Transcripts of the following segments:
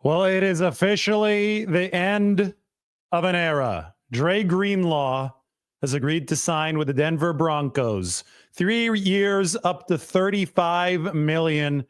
Well, it is officially the end of an era. Dre Greenlaw has agreed to sign with the Denver Broncos. 3 years, up to $35 million.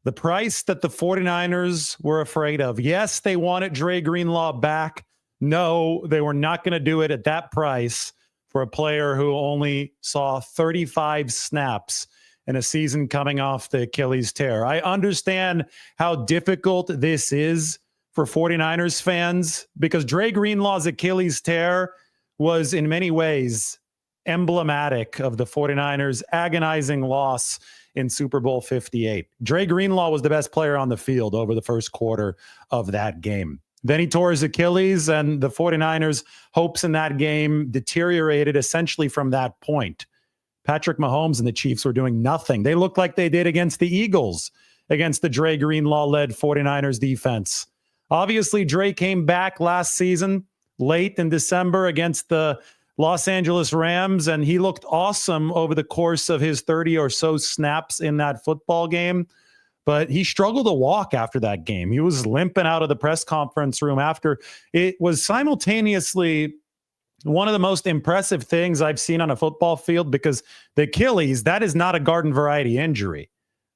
The price that the 49ers were afraid of. Yes, they wanted Dre Greenlaw back. No, they were not going to do it at that price for a player who only saw 35 snaps in a season coming off the Achilles tear. I understand how difficult this is for 49ers fans because Dre Greenlaw's Achilles tear was in many ways emblematic of the 49ers' agonizing loss in Super Bowl 58. Dre Greenlaw was the best player on the field over the first quarter of that game. Then he tore his Achilles, and the 49ers' hopes in that game deteriorated essentially from that point. Patrick Mahomes and the Chiefs were doing nothing. They looked like they did against the Eagles, against the Dre Greenlaw-led 49ers defense. Obviously, Dre came back last season, late in December against the Los Angeles Rams, and he looked awesome over the course of his 30 or so snaps in that football game. But he struggled to walk after that game. He was limping out of the press conference room after. It was simultaneously one of the most impressive things I've seen on a football field because the Achilles, that is not a garden variety injury.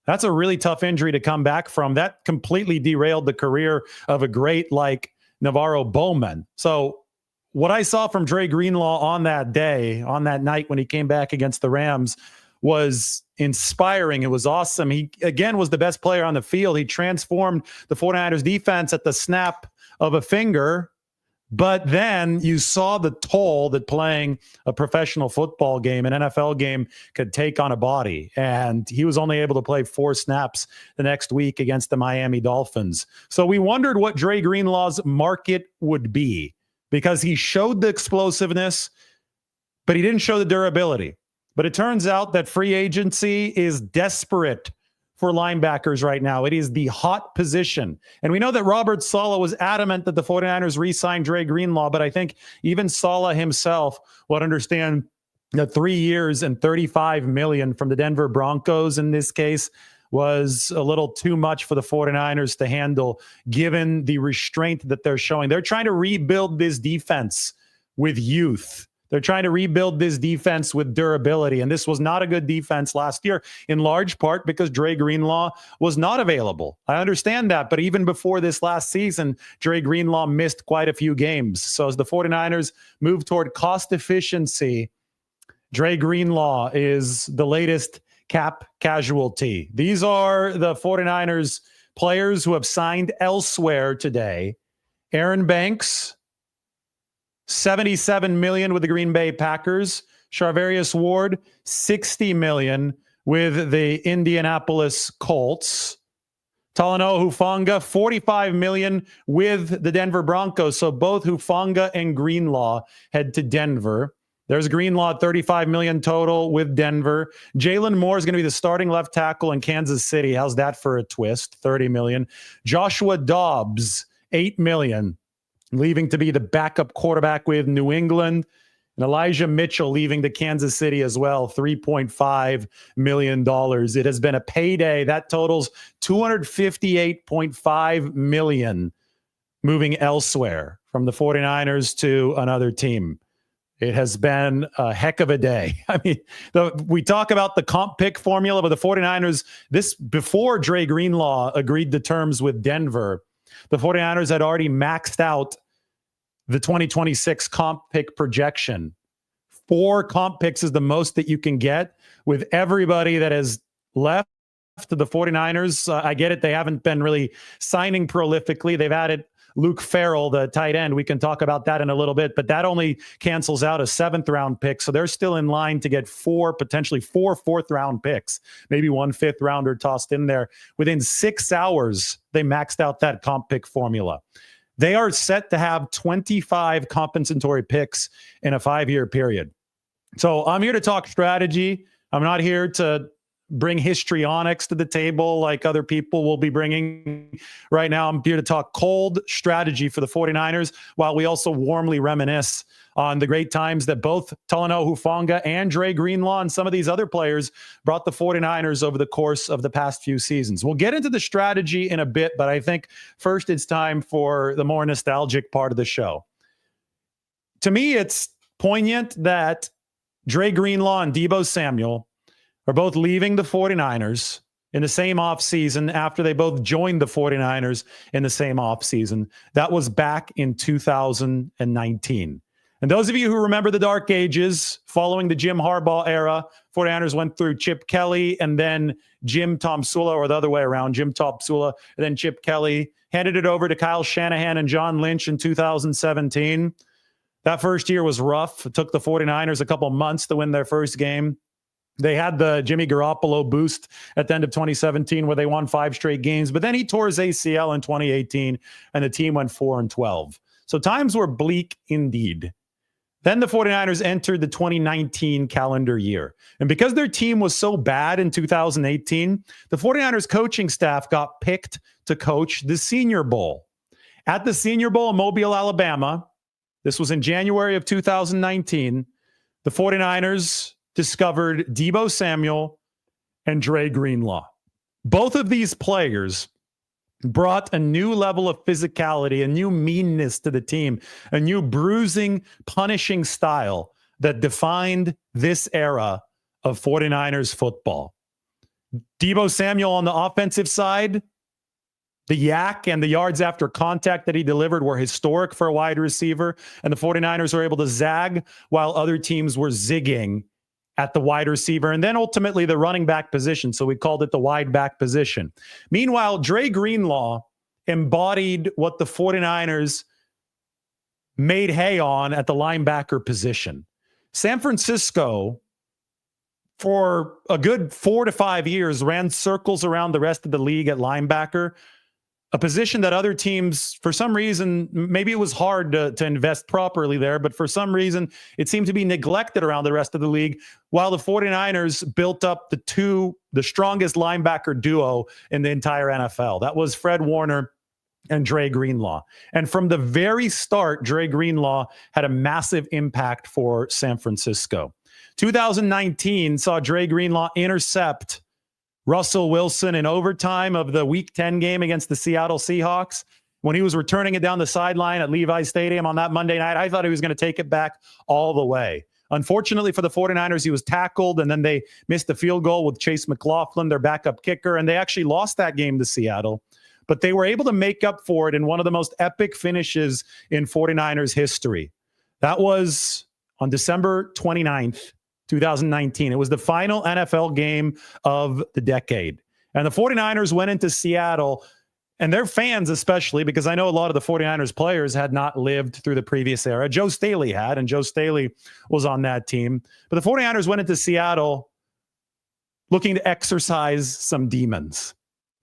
That's a really tough injury to come back from. That completely derailed the career of a great like Navarro Bowman. So what I saw from Dre Greenlaw on that day, on that night when he came back against the Rams, was inspiring. It was awesome. He, again, was the best player on the field. He transformed the 49ers defense at the snap of a finger. But then you saw the toll that playing a professional football game, an NFL game, could take on a body. And he was only able to play 4 snaps the next week against the Miami Dolphins. So we wondered what Dre Greenlaw's market would be because he showed the explosiveness, but he didn't show the durability. But it turns out that free agency is desperate for linebackers right now. It is the hot position. And we know that Robert Saleh was adamant that the 49ers re-signed Dre Greenlaw, but I think even Saleh himself would understand that 3 years and $35 million from the Denver Broncos in this case was a little too much for the 49ers to handle, given the restraint that they're showing. They're trying to rebuild this defense with youth. They're trying to rebuild this defense with durability. And this was not a good defense last year, in large part because Dre Greenlaw was not available. I understand that. But even before this last season, Dre Greenlaw missed quite a few games. So as the 49ers move toward cost efficiency, Dre Greenlaw is the latest cap casualty. These are the 49ers players who have signed elsewhere today. Aaron Banks, $77 million with the Green Bay Packers. Charvarius Ward, $60 million with the Indianapolis Colts. Talanoa Hufanga, $45 million with the Denver Broncos. So both Hufanga and Greenlaw head to Denver. There's Greenlaw, $35 million total with Denver. Jalen Moore is going to be the starting left tackle in Kansas City. How's that for a twist? $30 million. Joshua Dobbs, $8 million. Leaving to be the backup quarterback with New England. And Elijah Mitchell leaving to Kansas City as well, $3.5 million. It has been a payday. That totals $258.5 million moving elsewhere from the 49ers to another team. It has been a heck of a day. I mean, we talk about the comp pick formula, but the 49ers, this before Dre Greenlaw agreed to terms with Denver, the 49ers had already maxed out the 2026 comp pick projection. 4 comp picks is the most that you can get with everybody that has left to the 49ers. I get it. They haven't been really signing prolifically. They've added Luke Farrell, the tight end. We can talk about that in a little bit, but that only cancels out a 7th round pick. So they're still in line to get potentially four 4th round picks, maybe 1 5th rounder tossed in there. Within 6 hours, they maxed out that comp pick formula. They are set to have 25 compensatory picks in a 5-year period. So I'm here to talk strategy. I'm not here to bring histrionics to the table like other people will be bringing right now. I'm here to talk cold strategy for the 49ers, while we also warmly reminisce on the great times that both Talanoa, Hufanga, and Dre Greenlaw and some of these other players brought the 49ers over the course of the past few seasons. We'll get into the strategy in a bit, but I think first it's time for the more nostalgic part of the show. To me, it's poignant that Dre Greenlaw and Deebo Samuel are both leaving the 49ers in the same offseason after they both joined the 49ers in the same offseason. That was back in 2019. And those of you who remember the dark ages following the Jim Harbaugh era, 49ers went through Chip Kelly and then Jim Tomsula, or the other way around, Jim Tomsula and then Chip Kelly, handed it over to Kyle Shanahan and John Lynch in 2017. That first year was rough. It took the 49ers a couple months to win their first game. They had the Jimmy Garoppolo boost at the end of 2017 where they won 5 straight games, but then he tore his ACL in 2018 and the team went 4-12. So times were bleak indeed. Then the 49ers entered the 2019 calendar year. And because their team was so bad in 2018, the 49ers coaching staff got picked to coach the Senior Bowl. At the Senior Bowl in Mobile, Alabama, this was in January of 2019, the 49ers discovered Deebo Samuel and Dre Greenlaw. Both of these players brought a new level of physicality, a new meanness to the team, a new bruising, punishing style that defined this era of 49ers football. Deebo Samuel on the offensive side, the yak and the yards after contact that he delivered were historic for a wide receiver, and the 49ers were able to zag while other teams were zigging at the wide receiver, and then ultimately the running back position. So we called it the wide back position. Meanwhile, Dre Greenlaw embodied what the 49ers made hay on at the linebacker position. San Francisco, for a good 4 to 5 years, ran circles around the rest of the league at linebacker, a position that other teams, for some reason, maybe it was hard to invest properly there, but for some reason, it seemed to be neglected around the rest of the league, while the 49ers built up the strongest linebacker duo in the entire NFL. That was Fred Warner and Dre Greenlaw. And from the very start, Dre Greenlaw had a massive impact for San Francisco. 2019 saw Dre Greenlaw intercept Russell Wilson in overtime of the Week 10 game against the Seattle Seahawks. When he was returning it down the sideline at Levi Stadium on that Monday night, I thought he was going to take it back all the way. Unfortunately for the 49ers, he was tackled, and then they missed the field goal with Chase McLaughlin, their backup kicker, and they actually lost that game to Seattle. But they were able to make up for it in one of the most epic finishes in 49ers history. That was on December 29th, 2019. It was the final NFL game of the decade. And the 49ers went into Seattle, and their fans especially, because I know a lot of the 49ers players had not lived through the previous era. Joe Staley had, and Joe Staley was on that team. But the 49ers went into Seattle looking to exorcise some demons.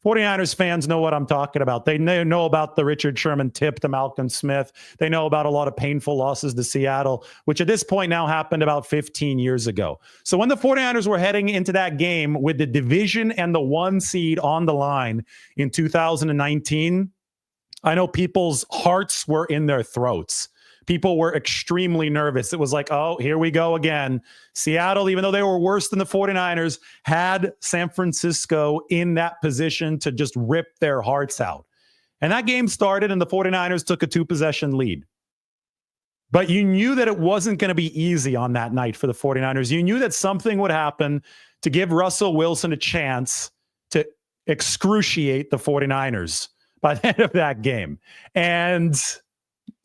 49ers fans know what I'm talking about. They know about the Richard Sherman tip to Malcolm Smith. They know about a lot of painful losses to Seattle, which at this point now happened about 15 years ago. So when the 49ers were heading into that game with the division and the 1 seed on the line in 2019, I know people's hearts were in their throats. People were extremely nervous. It was like, oh, here we go again. Seattle, even though they were worse than the 49ers, had San Francisco in that position to just rip their hearts out. And that game started, and the 49ers took a 2-possession lead. But you knew that it wasn't going to be easy on that night for the 49ers. You knew that something would happen to give Russell Wilson a chance to excruciate the 49ers by the end of that game. And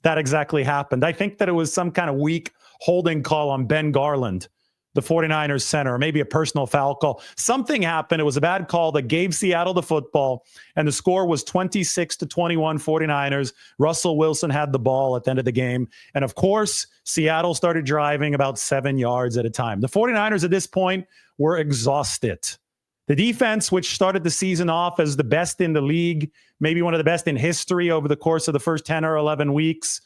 that exactly happened. I think that it was some kind of weak holding call on Ben Garland, the 49ers center, or maybe a personal foul call. Something happened. It was a bad call that gave Seattle the football, and the score was 26-21 49ers. Russell Wilson had the ball at the end of the game. And of course, Seattle started driving about 7 yards at a time. The 49ers at this point were exhausted. The defense, which started the season off as the best in the league, maybe one of the best in history over the course of the first 10 or 11 weeks,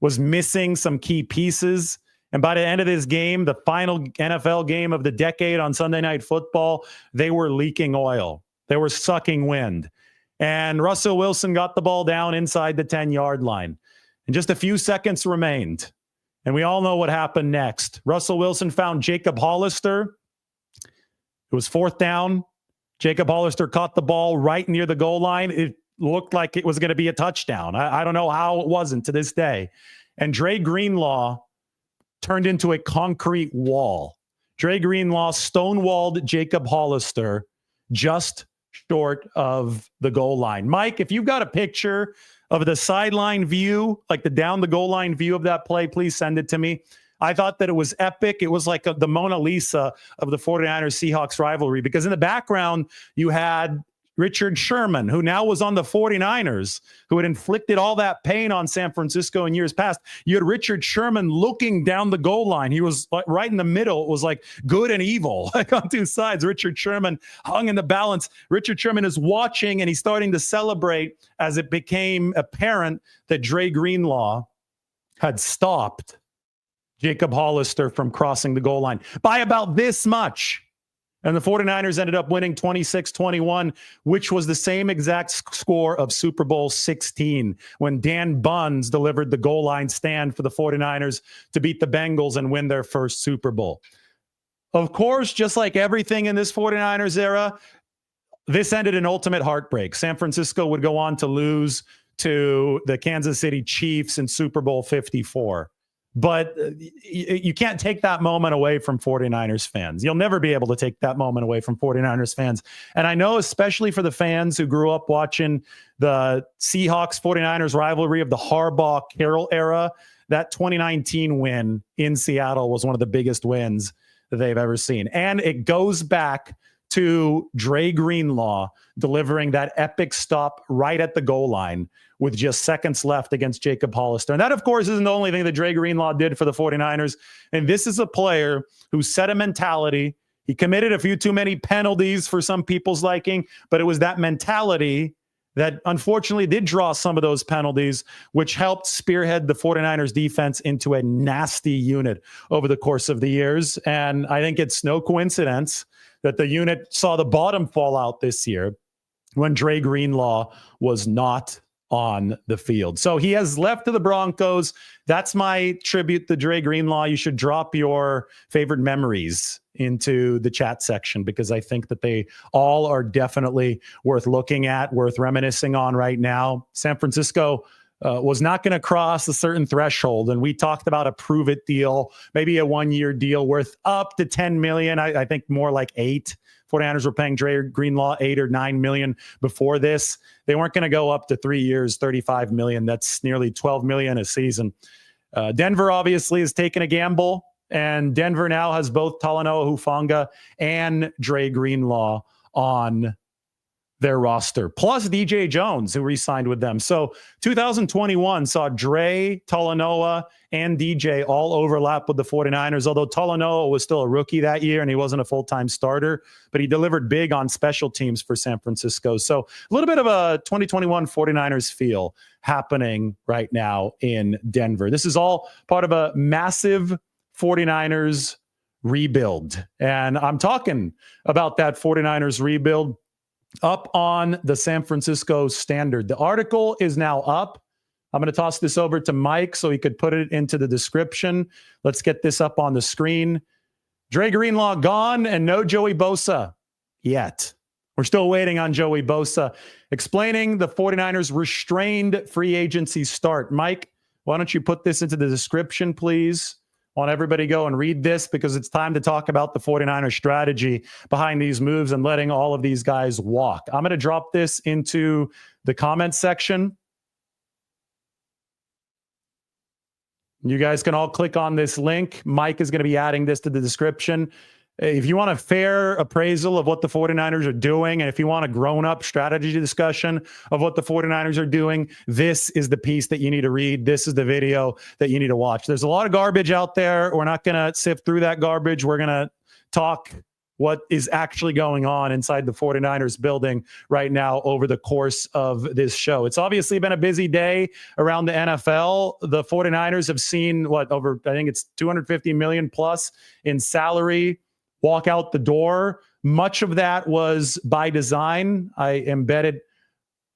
was missing some key pieces. And by the end of this game, the final NFL game of the decade on Sunday Night Football, they were leaking oil. They were sucking wind. And Russell Wilson got the ball down inside the 10-yard line. And just a few seconds remained. And we all know what happened next. Russell Wilson found Jacob Hollister. It was fourth down. Jacob Hollister caught the ball right near the goal line. It looked like it was going to be a touchdown. I don't know how it wasn't to this day. And Dre Greenlaw turned into a concrete wall. Dre Greenlaw stonewalled Jacob Hollister just short of the goal line. Mike, if you've got a picture of the sideline view, like the down the goal line view of that play, please send it to me. I thought that it was epic. It was like the Mona Lisa of the 49ers-Seahawks rivalry, because in the background, you had Richard Sherman, who now was on the 49ers, who had inflicted all that pain on San Francisco in years past. You had Richard Sherman looking down the goal line. He was right in the middle. It was like good and evil, like on two sides. Richard Sherman hung in the balance. Richard Sherman is watching, and he's starting to celebrate as it became apparent that Dre Greenlaw had stopped Jacob Hollister from crossing the goal line by about this much. And the 49ers ended up winning 26-21, which was the same exact score of Super Bowl 16 when Dan Buns delivered the goal line stand for the 49ers to beat the Bengals and win their first Super Bowl. Of course, just like everything in this 49ers era, this ended in ultimate heartbreak. San Francisco would go on to lose to the Kansas City Chiefs in Super Bowl 54. But you can't take that moment away from 49ers fans. You'll never be able to take that moment away from 49ers fans. And I know, especially for the fans who grew up watching the Seahawks-49ers rivalry of the Harbaugh-Carroll era, that 2019 win in Seattle was one of the biggest wins that they've ever seen. And it goes back to Dre Greenlaw delivering that epic stop right at the goal line with just seconds left against Jacob Hollister. And that, of course, isn't the only thing that Dre Greenlaw did for the 49ers. And this is a player who set a mentality. He committed a few too many penalties for some people's liking, but it was that mentality that unfortunately did draw some of those penalties, which helped spearhead the 49ers defense into a nasty unit over the course of the years. And I think it's no coincidence that the unit saw the bottom fall out this year when Dre Greenlaw was not on the field. So he has left to the Broncos. That's my tribute to Dre Greenlaw. You should drop your favorite memories into the chat section, because I think that they all are definitely worth looking at, worth reminiscing on right now. San Francisco was not going to cross a certain threshold. And we talked about a prove it deal, maybe a 1-year deal worth up to $10 million. I think more like $8 million. 49ers were paying Dre Greenlaw $8 or $9 million before this. They weren't going to go up to 3 years, $35 million. That's nearly $12 million a season. Denver obviously has taken a gamble, and Denver now has both Talanoa, Hufanga, and Dre Greenlaw on their roster, plus DJ Jones, who re-signed with them. So 2021 saw Dre, Talanoa, and DJ all overlap with the 49ers, although Talanoa was still a rookie that year and he wasn't a full-time starter, but he delivered big on special teams for San Francisco. So a little bit of a 2021 49ers feel happening right now in Denver. This is all part of a massive 49ers rebuild. And I'm talking about that 49ers rebuild up on the San Francisco Standard. The article is now up. I'm going to toss this over to Mike so he could put it into the description. Let's get this up on the screen. Dre Greenlaw gone and no Joey Bosa yet. We're still waiting on Joey Bosa. Explaining the 49ers restrained free agency start. Mike, why don't you put this into the description, please? I want everybody to go and read this, because it's time to talk about the 49ers strategy behind these moves and letting all of these guys walk. I'm going to drop this into the comments section. You guys can all click on this link. Mike is going to be adding this to the description. If you want a fair appraisal of what the 49ers are doing, and if you want a grown-up strategy discussion of what the 49ers are doing, this is the piece that you need to read. This is the video that you need to watch. There's a lot of garbage out there. We're not going to sift through that garbage. We're going to talk what is actually going on inside the 49ers building right now over the course of this show. It's obviously been a busy day around the NFL. The 49ers have seen over, I think it's 250 million plus in salary walk out the door. Much of that was by design. I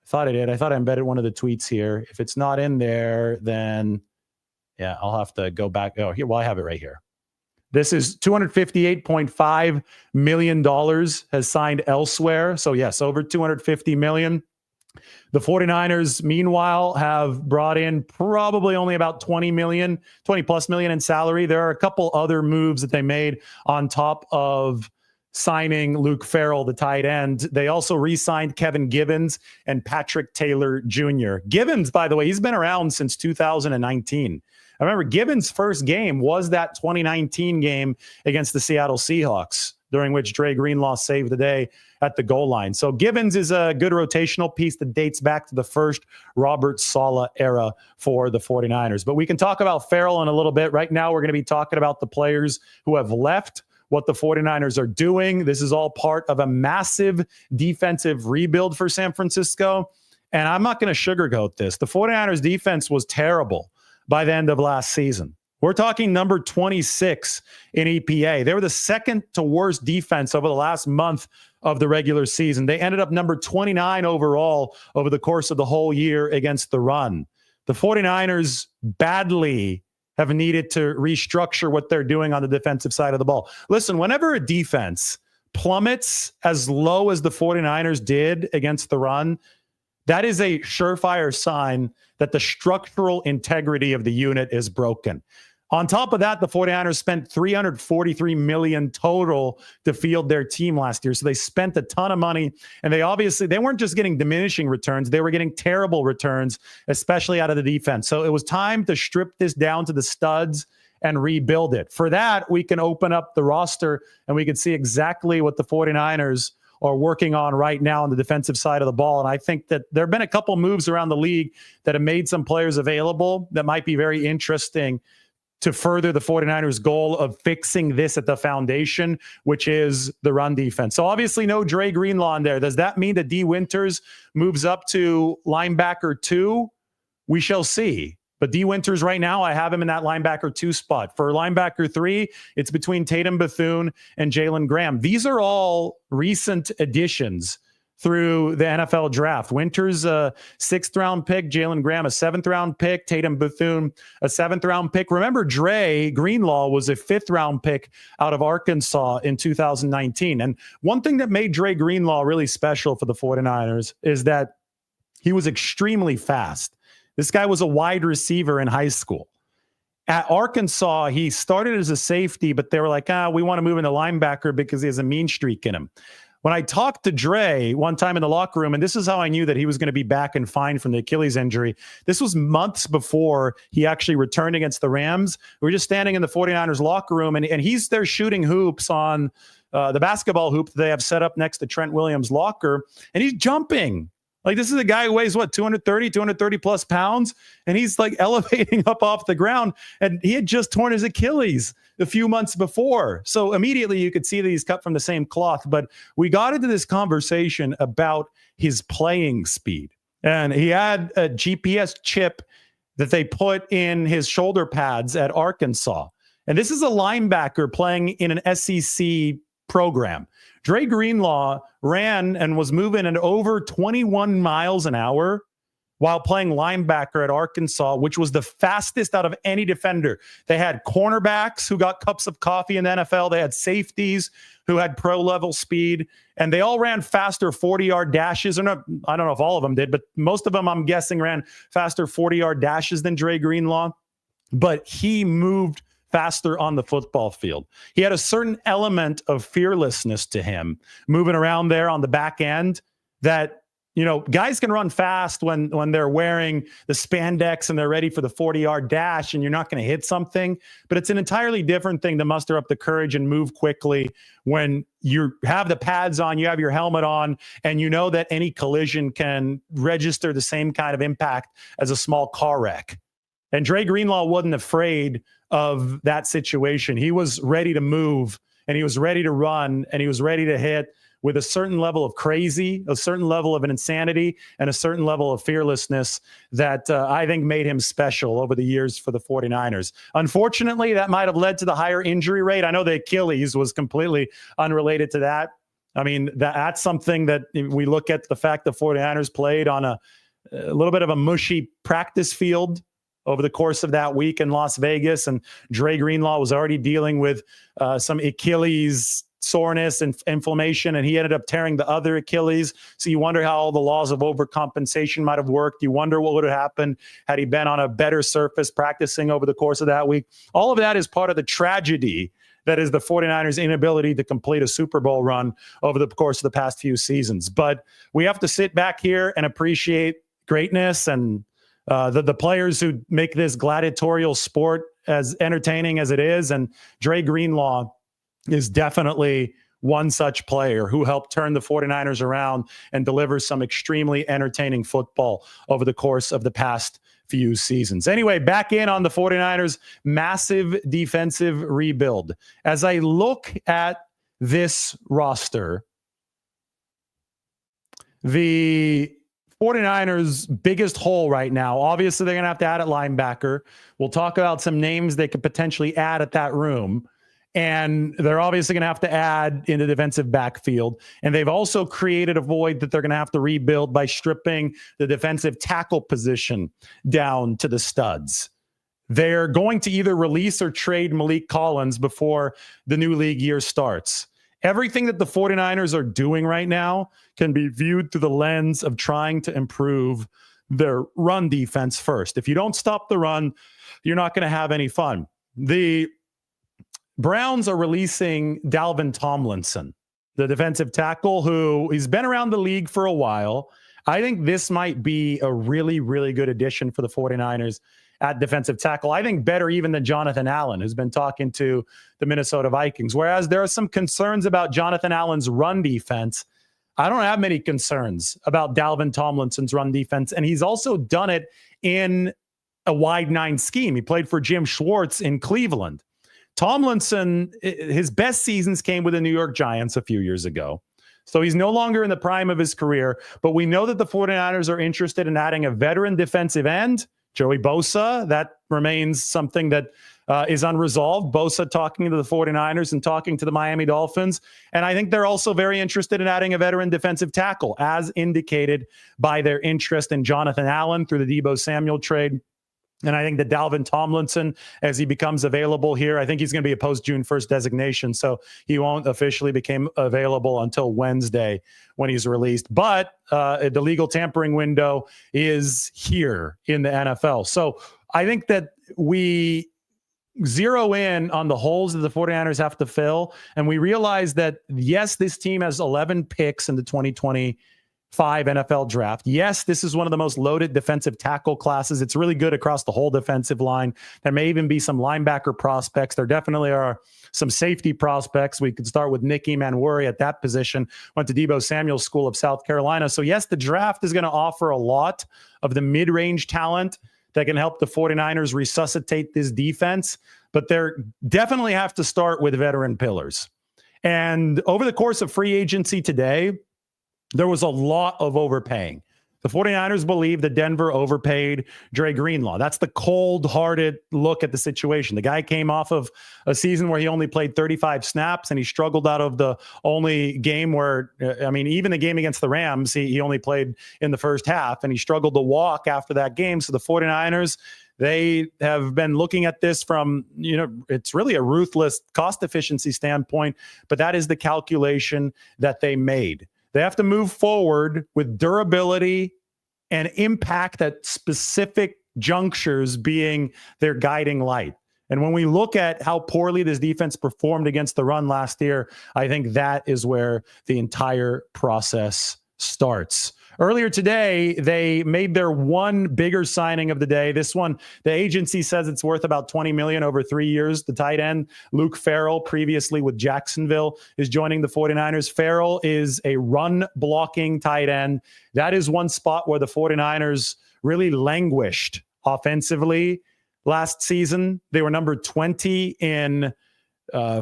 thought I embedded one of the tweets here. If it's not in there, then yeah, I'll have to go back. Oh, here, well, I have it right here. This is $258.5 million has signed elsewhere. So yes, over $250 million. The 49ers, meanwhile, have brought in probably only about 20 plus million in salary. There are a couple other moves that they made on top of signing Luke Farrell, the tight end. They also re-signed Kevin Givens and Patrick Taylor Jr. Givens, by the way, he's been around since 2019. I remember Givens' first game was that 2019 game against the Seattle Seahawks, during which Dre Greenlaw saved the day at the goal line. So Givens is a good rotational piece that dates back to the first Robert Saleh era for the 49ers. But we can talk about Farrell in a little bit. Right now, we're going to be talking about the players who have left, what the 49ers are doing. This is all part of a massive defensive rebuild for San Francisco. And I'm not going to sugarcoat this. The 49ers defense was terrible by the end of last season. We're talking number 26 in EPA. They were the second to worst defense over the last month of the regular season. They ended up number 29 overall over the course of the whole year against the run. The 49ers badly have needed to restructure what they're doing on the defensive side of the ball. Listen, whenever a defense plummets as low as the 49ers did against the run, that is a surefire sign that the structural integrity of the unit is broken. On top of that, the 49ers spent $343 million total to field their team last year. So they spent a ton of money, and they weren't just getting diminishing returns. They were getting terrible returns, especially out of the defense. So it was time to strip this down to the studs and rebuild it. For that, we can open up the roster and we can see exactly what the 49ers are working on right now on the defensive side of the ball. And I think that there have been a couple moves around the league that have made some players available that might be very interesting to further the 49ers' goal of fixing this at the foundation, which is the run defense. So obviously no Dre Greenlaw in there. Does that mean that D. Winters moves up to linebacker 2? We shall see. But D. Winters right now, I have him in that linebacker 2 spot. For linebacker 3, it's between Tatum Bethune and Jalen Graham. These are all recent additions through the NFL draft. Winters, a 6th-round pick. Jalen Graham, a 7th-round pick. Tatum Bethune, a 7th-round pick. Remember, Dre Greenlaw was a 5th-round pick out of Arkansas in 2019. And one thing that made Dre Greenlaw really special for the 49ers is that he was extremely fast. This guy was a wide receiver in high school. At Arkansas, he started as a safety, but they were like, we want to move into linebacker because he has a mean streak in him. When I talked to Dre one time in the locker room, and this is how I knew that he was going to be back and fine from the Achilles injury. This was months before he actually returned against the Rams. We were just standing in the 49ers locker room, and he's there shooting hoops on the basketball hoop that they have set up next to Trent Williams' locker, and he's jumping. Like, this is a guy who weighs, 230 plus pounds, and he's like elevating up off the ground, and he had just torn his Achilles a few months before. So immediately you could see that he's cut from the same cloth. But we got into this conversation about his playing speed, and he had a GPS chip that they put in his shoulder pads at Arkansas. And this is a linebacker playing in an SEC program. Dre Greenlaw ran and was moving at over 21 miles an hour while playing linebacker at Arkansas, which was the fastest out of any defender. They had cornerbacks who got cups of coffee in the NFL. They had safeties who had pro-level speed, and they all ran faster 40-yard dashes. Or not, I don't know if all of them did, but most of them, I'm guessing, ran faster 40-yard dashes than Dre Greenlaw. But he moved faster on the football field. He had a certain element of fearlessness to him, moving around there on the back end that, guys can run fast when they're wearing the spandex and they're ready for the 40-yard dash and you're not going to hit something. But it's an entirely different thing to muster up the courage and move quickly when you have the pads on, you have your helmet on, and you know that any collision can register the same kind of impact as a small car wreck. And Dre Greenlaw wasn't afraid of that situation. He was ready to move, and he was ready to run, and he was ready to hit with a certain level of crazy, a certain level of an insanity, and a certain level of fearlessness that I think made him special over the years for the 49ers. Unfortunately, that might have led to the higher injury rate. I know the Achilles was completely unrelated to that. I mean, that's something that we look at the fact the 49ers played on a little bit of a mushy practice field over the course of that week in Las Vegas, and Dre Greenlaw was already dealing with some Achilles soreness and inflammation, and he ended up tearing the other Achilles. So you wonder how all the laws of overcompensation might have worked. You wonder what would have happened had he been on a better surface practicing over the course of that week. All of that is part of the tragedy that is the 49ers' inability to complete a Super Bowl run over the course of the past few seasons. But we have to sit back here and appreciate greatness and the players who make this gladiatorial sport as entertaining as it is. And Dre Greenlaw is definitely one such player who helped turn the 49ers around and deliver some extremely entertaining football over the course of the past few seasons. Anyway, back in on the 49ers' massive defensive rebuild. As I look at this roster, the 49ers' biggest hole right now, obviously they're going to have to add at linebacker. We'll talk about some names they could potentially add at that room. And they're obviously going to have to add in the defensive backfield. And they've also created a void that they're going to have to rebuild by stripping the defensive tackle position down to the studs. They're going to either release or trade Malik Collins before the new league year starts. Everything that the 49ers are doing right now can be viewed through the lens of trying to improve their run defense first. If you don't stop the run, you're not going to have any fun. The Browns are releasing Dalvin Tomlinson, the defensive tackle, who he's been around the league for a while. I think this might be a really, really good addition for the 49ers at defensive tackle. I think better even than Jonathan Allen, who's been talking to the Minnesota Vikings. Whereas there are some concerns about Jonathan Allen's run defense, I don't have many concerns about Dalvin Tomlinson's run defense. And he's also done it in a wide nine scheme. He played for Jim Schwartz in Cleveland. Tomlinson, his best seasons came with the New York Giants a few years ago. So he's no longer in the prime of his career, but we know that the 49ers are interested in adding a veteran defensive end, Joey Bosa. That remains something that is unresolved. Bosa talking to the 49ers and talking to the Miami Dolphins. And I think they're also very interested in adding a veteran defensive tackle, as indicated by their interest in Jonathan Allen through the Deebo Samuel trade. And I think that Dalvin Tomlinson, as he becomes available here, I think he's going to be a post-June 1st designation, so he won't officially become available until Wednesday when he's released. But the legal tampering window is here in the NFL. So I think that we zero in on the holes that the 49ers have to fill, and we realize that, yes, this team has 11 picks in the 2025 NFL draft. Yes, this is one of the most loaded defensive tackle classes. It's really good across the whole defensive line. There may even be some linebacker prospects. There definitely are some safety prospects. We could start with Nicky Manwuri at that position. Went to Deebo Samuel School of South Carolina. So yes, the draft is going to offer a lot of the mid-range talent that can help the 49ers resuscitate this defense, but they definitely have to start with veteran pillars. And over the course of free agency today, there was a lot of overpaying. The 49ers believe that Denver overpaid Dre Greenlaw. That's the cold-hearted look at the situation. The guy came off of a season where he only played 35 snaps, and he struggled out of the only game where, even the game against the Rams, he only played in the first half, and he struggled to walk after that game. So the 49ers, they have been looking at this from, it's really a ruthless cost efficiency standpoint, but that is the calculation that they made. They have to move forward with durability and impact at specific junctures being their guiding light. And when we look at how poorly this defense performed against the run last year, I think that is where the entire process starts. Earlier today, they made their one bigger signing of the day. This one, the agency says it's worth about $20 million over 3 years. The tight end, Luke Farrell, previously with Jacksonville, is joining the 49ers. Farrell is a run-blocking tight end. That is one spot where the 49ers really languished offensively last season. They were number 20 in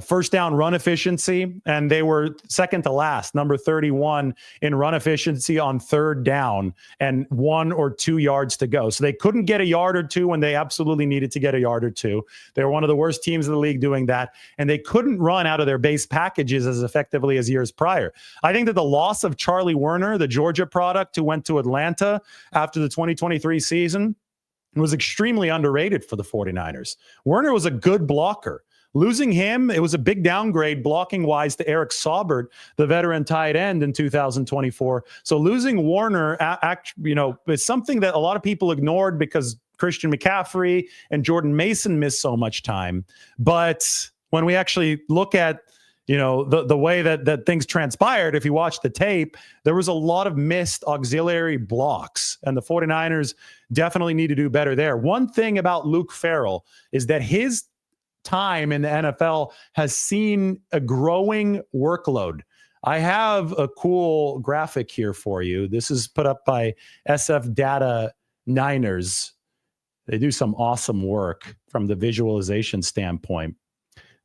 first down run efficiency, and they were second to last, number 31 in run efficiency on third down and 1 or 2 yards to go. So they couldn't get a yard or two when they absolutely needed to get a yard or two. They were one of the worst teams in the league doing that, and they couldn't run out of their base packages as effectively as years prior. I think that the loss of Charlie Werner, the Georgia product who went to Atlanta after the 2023 season, was extremely underrated for the 49ers. Werner was a good blocker. Losing him, it was a big downgrade blocking-wise to Eric Saubert, the veteran tight end in 2024. So losing Warner, is something that a lot of people ignored because Christian McCaffrey and Jordan Mason missed so much time. But when we actually look at the way that things transpired, if you watch the tape, there was a lot of missed auxiliary blocks, and the 49ers definitely need to do better there. One thing about Luke Farrell is that his time in the NFL has seen a growing workload. I have a cool graphic here for you. This is put up by SF Data Niners. They do some awesome work from the visualization standpoint.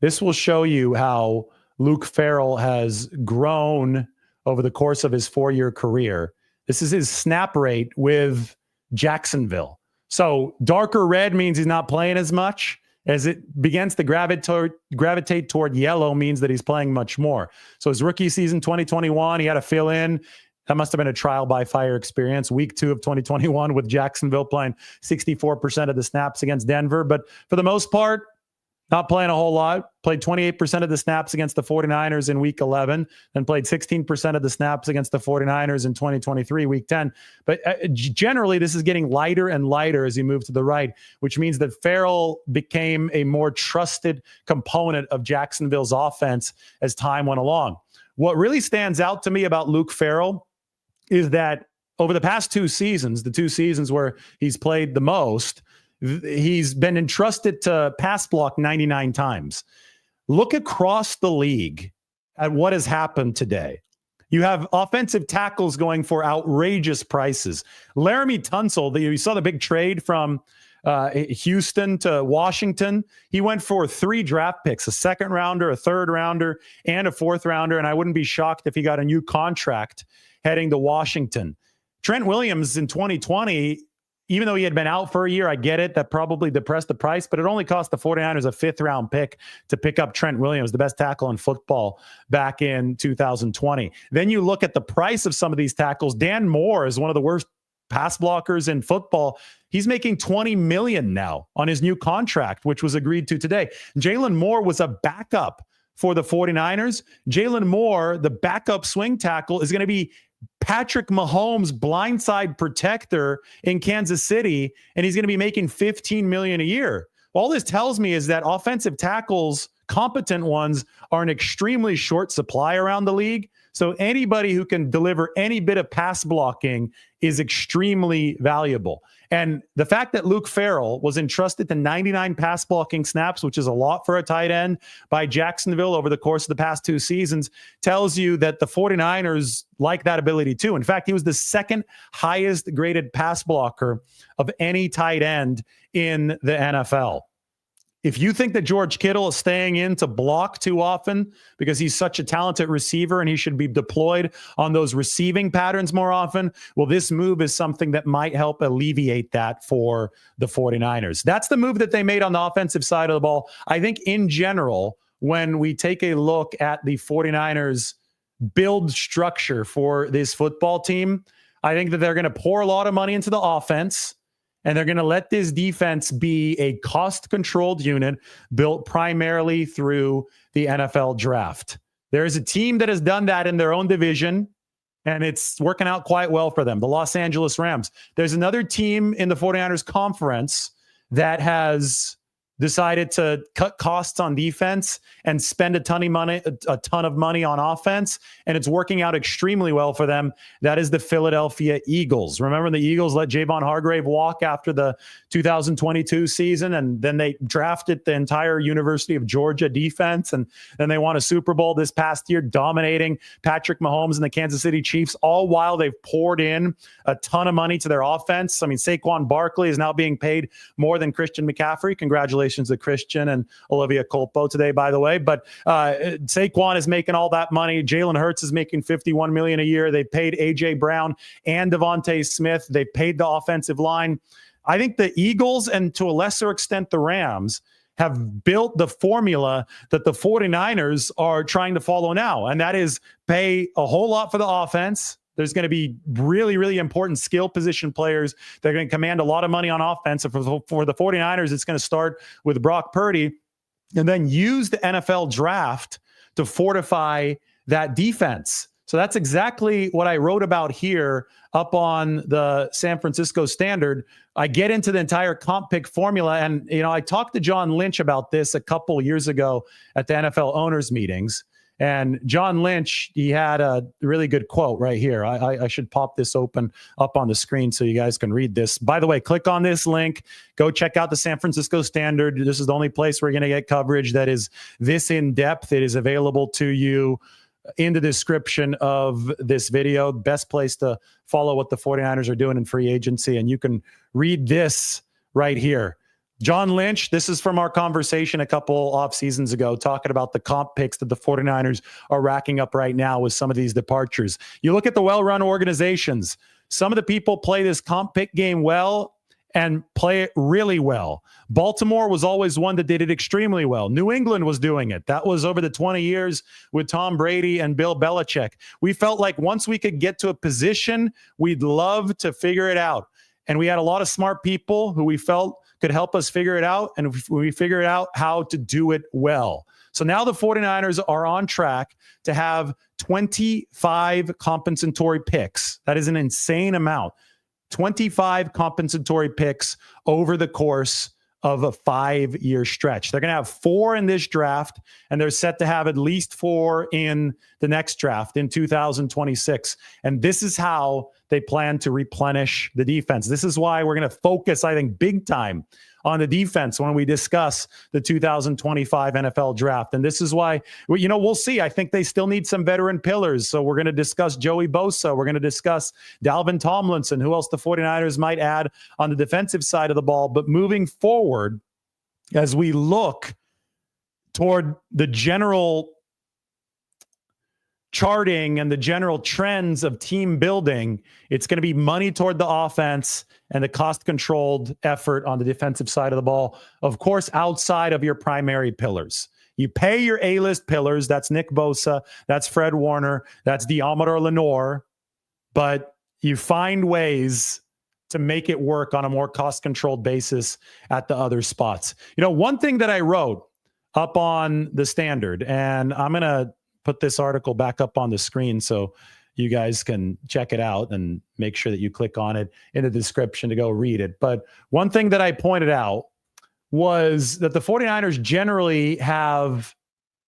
This will show you how Luke Farrell has grown over the course of his 4-year career. This is his snap rate with Jacksonville. So darker red means he's not playing as much. As it begins to gravitate toward yellow means that he's playing much more. So his rookie season 2021, he had to fill in. That must have been a trial by fire experience. Week 2 of 2021 with Jacksonville playing 64% of the snaps against Denver. But for the most part, not playing a whole lot. Played 28% of the snaps against the 49ers in week 11, then played 16% of the snaps against the 49ers in 2023, week 10. But generally, this is getting lighter and lighter as you move to the right, which means that Farrell became a more trusted component of Jacksonville's offense as time went along. What really stands out to me about Luke Farrell is that over the past 2 seasons, the 2 seasons where he's played the most, he's been entrusted to pass block 99 times. Look across the league at what has happened today. You have offensive tackles going for outrageous prices. Laramie Tunsil, you saw the big trade from Houston to Washington. He went for 3 draft picks, a 2nd rounder, a 3rd rounder, and a 4th rounder. And I wouldn't be shocked if he got a new contract heading to Washington. Trent Williams in 2020, even though he had been out for a year, I get it. That probably depressed the price, but it only cost the 49ers a 5th-round pick to pick up Trent Williams, the best tackle in football back in 2020. Then you look at the price of some of these tackles. Dan Moore is one of the worst pass blockers in football. He's making $20 million now on his new contract, which was agreed to today. Jalen Moore was a backup for the 49ers. Jalen Moore, the backup swing tackle, is going to be Patrick Mahomes' blindside protector in Kansas City, and he's going to be making $15 million a year. All this tells me is that offensive tackles, competent ones, are an extremely short supply around the league. So anybody who can deliver any bit of pass blocking is extremely valuable. And the fact that Luke Farrell was entrusted to 99 pass blocking snaps, which is a lot for a tight end, by Jacksonville over the course of the past 2 seasons, tells you that the 49ers like that ability too. In fact, he was the 2nd highest graded pass blocker of any tight end in the NFL. If you think that George Kittle is staying in to block too often because he's such a talented receiver and he should be deployed on those receiving patterns more often, well, this move is something that might help alleviate that for the 49ers. That's the move that they made on the offensive side of the ball. I think in general, when we take a look at the 49ers build structure for this football team, I think that they're going to pour a lot of money into the offense. And they're going to let this defense be a cost-controlled unit built primarily through the NFL draft. There is a team that has done that in their own division, and it's working out quite well for them, the Los Angeles Rams. There's another team in the 49ers conference that has decided to cut costs on defense and spend a ton of money on offense, and it's working out extremely well for them. That is the Philadelphia Eagles. Remember, the Eagles let Javon Hargrave walk after the 2022 season, and then they drafted the entire University of Georgia defense, and then they won a Super Bowl this past year, dominating Patrick Mahomes and the Kansas City Chiefs, all while they've poured in a ton of money to their offense. I mean, Saquon Barkley is now being paid more than Christian McCaffrey. Congratulations Congratulations to Christian and Olivia Colpo today, by the way. But Saquon is making all that money. Jalen Hurts is making $51 million a year. They paid A.J. Brown and Devontae Smith. They paid the offensive line. I think the Eagles, and to a lesser extent the Rams, have built the formula that the 49ers are trying to follow now. And that is pay a whole lot for the offense. There's going to be really, really important skill position players that are going to command a lot of money on offense. And for the 49ers, it's going to start with Brock Purdy, and then use the NFL draft to fortify that defense. So that's exactly what I wrote about here up on the San Francisco Standard. I get into the entire comp pick formula. And, I talked to John Lynch about this a couple years ago at the NFL owners meetings. And John Lynch, he had a really good quote right here. I should pop this open up on the screen so you guys can read this. By the way, click on this link. Go check out the San Francisco Standard. This is the only place we're going to get coverage that is this in depth. It is available to you in the description of this video. Best place to follow what the 49ers are doing in free agency. And you can read this right here. John Lynch, this is from our conversation a couple off seasons ago, talking about the comp picks that the 49ers are racking up right now with some of these departures. You look at the well-run organizations, some of the people play this comp pick game well and play it really well. Baltimore was always one that did it extremely well. New England was doing it. That was over the 20 years with Tom Brady and Bill Belichick. We felt like once we could get to a position, we'd love to figure it out. And we had a lot of smart people who we felt could help us figure it out, and we figured out how to do it well. So now the 49ers are on track to have 25 compensatory picks. That is an insane amount. 25 compensatory picks over the course of a 5-year stretch. They're going to have 4 in this draft, and they're set to have at least 4 in the next draft in 2026. And this is how they plan to replenish the defense. This is why we're going to focus, I think, big time on the defense when we discuss the 2025 NFL draft. And this is why, we'll see. I think they still need some veteran pillars. So we're going to discuss Joey Bosa. We're going to discuss Dalvin Tomlinson, who else the 49ers might add on the defensive side of the ball. But moving forward, as we look toward the general charting and the general trends of team building, it's going to be money toward the offense and the cost-controlled effort on the defensive side of the ball, of course, outside of your primary pillars. You pay your A-list pillars. That's Nick Bosa. That's Fred Warner. That's Deommodore Lenoir. But you find ways to make it work on a more cost-controlled basis at the other spots. One thing that I wrote up on the Standard, and I'm going to put this article back up on the screen so you guys can check it out, and make sure that you click on it in the description to go read it. But one thing that I pointed out was that the 49ers generally have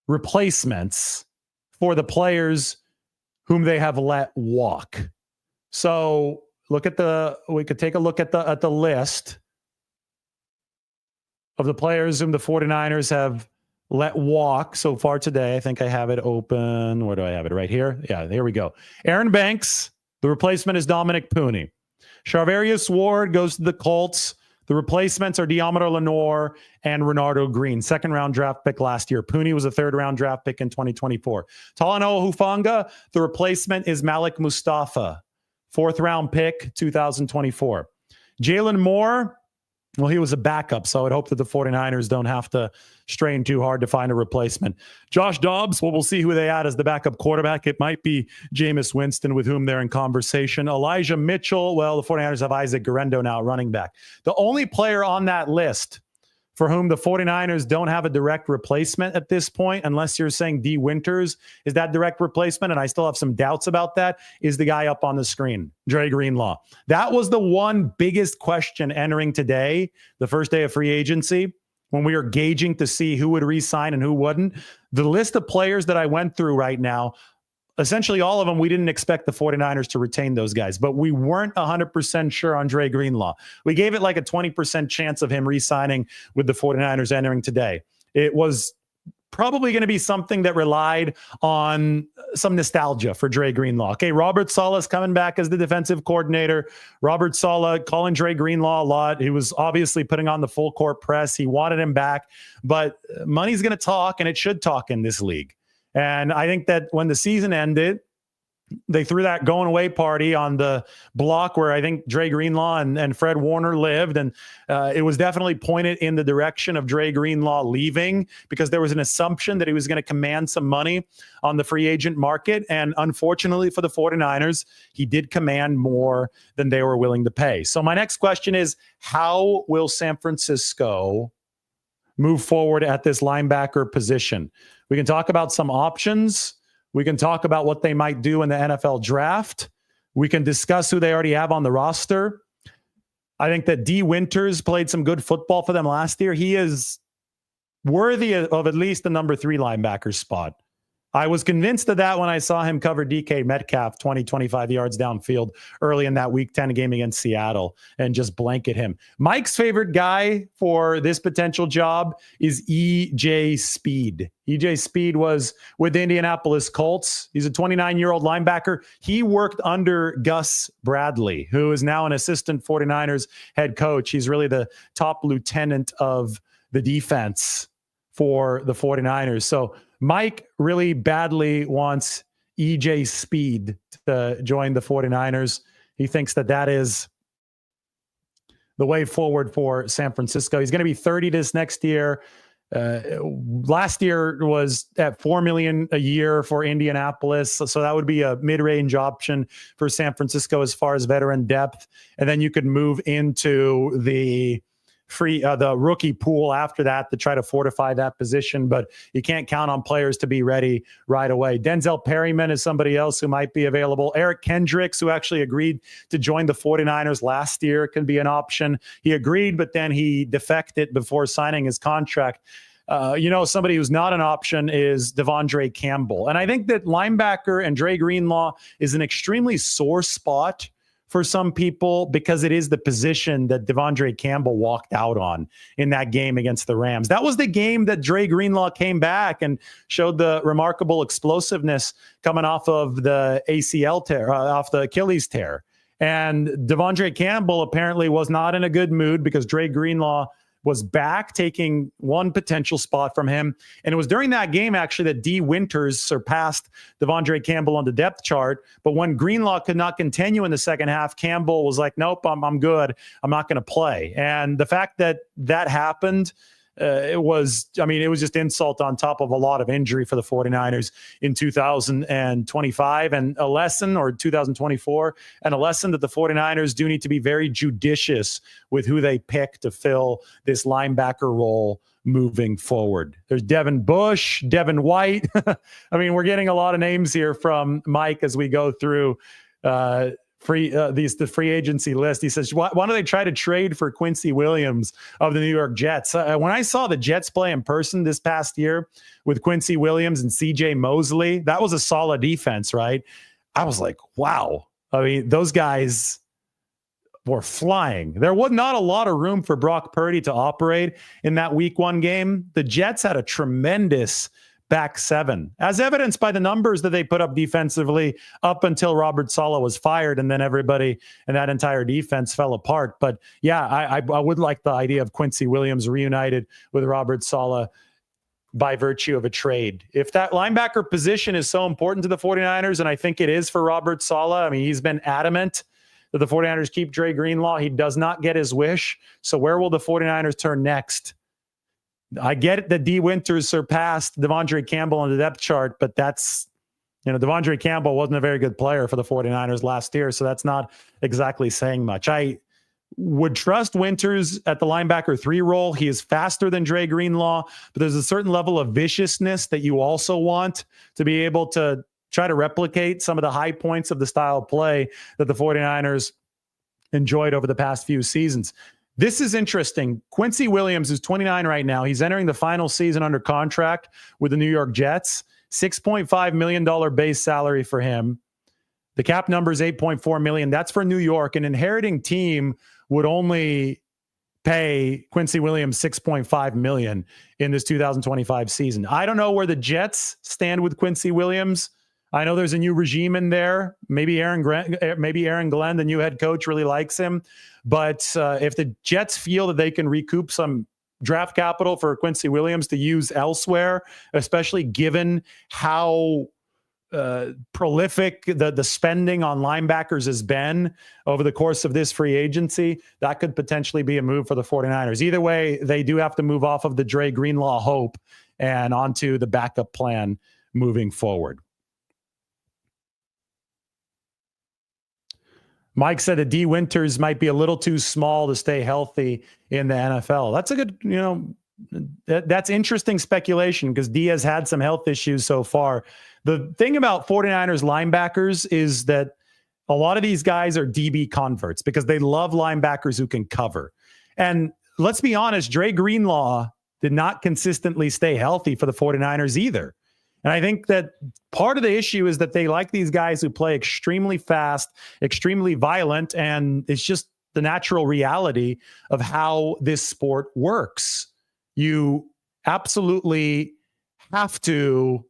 replacements for the players whom they have let walk. So we could take a look at the list of the players whom the 49ers have let walk so far today. I think I have it open. Where do I have it? Right here? Yeah, here we go. Aaron Banks, the replacement is Dominic Pooney. Charvarius Ward goes to the Colts. The replacements are Deommodore Lenoir and Renardo Green, 2nd-round draft pick last year. Pooney was a 3rd-round draft pick in 2024. Talanoa Hufanga, the replacement is Malik Mustafa, 4th-round pick, 2024. Jalen Moore, well, he was a backup, so I would hope that the 49ers don't have to strain too hard to find a replacement. Josh Dobbs, well, we'll see who they add as the backup quarterback. It might be Jameis Winston, with whom they're in conversation. Elijah Mitchell, well, the 49ers have Isaac Guerrero now, running back. The only player on that list for whom the 49ers don't have a direct replacement at this point, unless you're saying D. Winters is that direct replacement, and I still have some doubts about that, is the guy up on the screen, Dre Greenlaw. That was the one biggest question entering today, the first day of free agency, when we were gauging to see who would re-sign and who wouldn't. The list of players that I went through right now, essentially all of them, we didn't expect the 49ers to retain those guys, but we weren't 100% sure on Dre Greenlaw. We gave it like a 20% chance of him re-signing with the 49ers entering today. It was probably going to be something that relied on some nostalgia for Dre Greenlaw. Okay, Robert Saleh's coming back as the defensive coordinator. Robert Saleh calling Dre Greenlaw a lot. He was obviously putting on the full court press. He wanted him back, but money's going to talk, and it should talk in this league. And I think that when the season ended, they threw that going away party on the block where I think Dre Greenlaw and Fred Warner lived. And it was definitely pointed in the direction of Dre Greenlaw leaving because there was an assumption that he was going to command some money on the free agent market. And unfortunately for the 49ers, he did command more than they were willing to pay. So my next question is, how will San Francisco move forward at this linebacker position? We can talk about some options. We can talk about what they might do in the NFL draft. We can discuss who they already have on the roster. I think that D. Winters played some good football for them last year. He is worthy of at least the number 3 linebacker spot. I was convinced of that when I saw him cover DK Metcalf 20, 25 yards downfield early in that Week 10 game against Seattle and just blanket him. Mike's favorite guy for this potential job is EJ Speed. EJ Speed was with the Indianapolis Colts. He's a 29-year-old linebacker. He worked under Gus Bradley, who is now an assistant 49ers head coach. He's really the top lieutenant of the defense for the 49ers. So Mike really badly wants EJ Speed to join the 49ers. He thinks that that is the way forward for San Francisco. He's going to be 30 this next year. Last year was at $4 million a year for Indianapolis. So that would be a mid-range option for San Francisco as far as veteran depth. And then you could move into the rookie pool after that to try to fortify that position, but you can't count on players to be ready right away. Denzel Perryman is somebody else who might be available. Eric Kendricks, who actually agreed to join the 49ers last year, can be an option. He agreed, but then he defected before signing his contract. Somebody who's not an option is Devondre Campbell. And I think that linebacker and Dre Greenlaw is an extremely sore spot for some people because it is the position that Devondre Campbell walked out on in that game against the Rams. That was the game that Dre Greenlaw came back and showed the remarkable explosiveness coming off of the ACL tear, off the Achilles tear. And Devondre Campbell apparently was not in a good mood because Dre Greenlaw was back, taking one potential spot from him. And it was during that game, actually, that D. Winters surpassed Devondre Campbell on the depth chart. But when Greenlaw could not continue in the second half, Campbell was like, nope, I'm good. I'm not going to play. And the fact that that happened, it was just insult on top of a lot of injury for the 49ers in 2025 and a lesson, or 2024, and a lesson that the 49ers do need to be very judicious with who they pick to fill this linebacker role moving forward. There's Devin Bush, Devin White. We're getting a lot of names here from Mike as we go through the free agency list. He says, why don't they try to trade for Quincy Williams of the New York Jets? When I saw the Jets play in person this past year with Quincy Williams and CJ Mosley, that was a solid defense, right? I was like, wow. Those guys were flying. There was not a lot of room for Brock Purdy to operate in that Week 1 game. The Jets had a tremendous back seven, as evidenced by the numbers that they put up defensively up until Robert Saleh was fired, and then everybody and that entire defense fell apart. But yeah, I would like the idea of Quincy Williams reunited with Robert Saleh by virtue of a trade. If that linebacker position is so important to the 49ers, and I think it is for Robert Saleh, he's been adamant that the 49ers keep Dre Greenlaw. He does not get his wish. So where will the 49ers turn next? I get it that D. Winters surpassed Devondre Campbell on the depth chart, but that's, Devondre Campbell wasn't a very good player for the 49ers last year, so that's not exactly saying much. I would trust Winters at the linebacker 3 role. He is faster than Dre Greenlaw, but there's a certain level of viciousness that you also want to be able to try to replicate some of the high points of the style of play that the 49ers enjoyed over the past few seasons. This is interesting. Quincy Williams is 29 right now. He's entering the final season under contract with the New York Jets. $6.5 million base salary for him. The cap number is $8.4 million. That's for New York. An inheriting team would only pay Quincy Williams $6.5 million in this 2025 season. I don't know where the Jets stand with Quincy Williams. I know there's a new regime in there. Maybe Aaron Glenn, the new head coach, really likes him. But if the Jets feel that they can recoup some draft capital for Quincy Williams to use elsewhere, especially given how prolific the spending on linebackers has been over the course of this free agency, that could potentially be a move for the 49ers. Either way, they do have to move off of the Dre Greenlaw hope and onto the backup plan moving forward. Mike said that D Winters might be a little too small to stay healthy in the NFL. That's a good, that's interesting speculation because D has had some health issues so far. The thing about 49ers linebackers is that a lot of these guys are DB converts because they love linebackers who can cover. And let's be honest, Dre Greenlaw did not consistently stay healthy for the 49ers either. And I think that part of the issue is that they like these guys who play extremely fast, extremely violent, and it's just the natural reality of how this sport works. You absolutely have to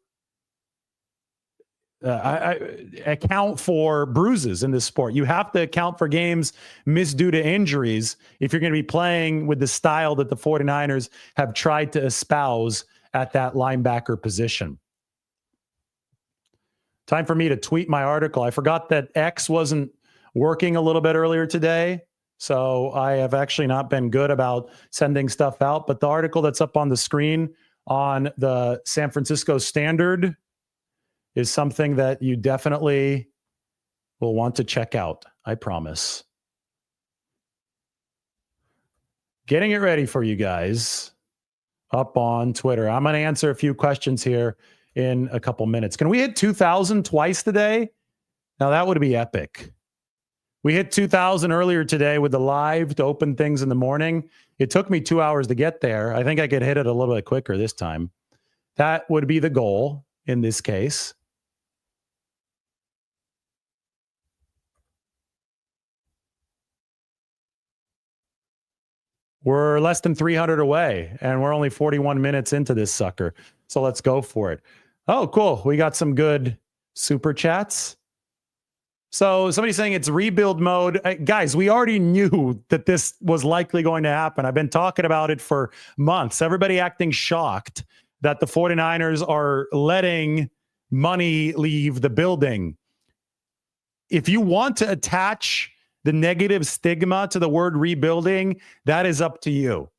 account for bruises in this sport. You have to account for games missed due to injuries if you're going to be playing with the style that the 49ers have tried to espouse at that linebacker position. Time for me to tweet my article. I forgot that X wasn't working a little bit earlier today, so I have actually not been good about sending stuff out. But the article that's up on the screen on the San Francisco Standard is something that you definitely will want to check out, I promise. Getting it ready for you guys up on Twitter. I'm going to answer a few questions here in a couple minutes. Can we hit 2,000 twice today? Now that would be epic. We hit 2,000 earlier today with the live to open things in the morning. It took me 2 hours to get there. I think I could hit it a little bit quicker this time. That would be the goal in this case. We're less than 300 away, and we're only 41 minutes into this sucker. So let's go for it. Oh, cool. We got some good super chats. So somebody's saying it's rebuild mode. Guys, we already knew that this was likely going to happen. I've been talking about it for months. Everybody acting shocked that the 49ers are letting money leave the building. If you want to attach the negative stigma to the word rebuilding, that is up to you.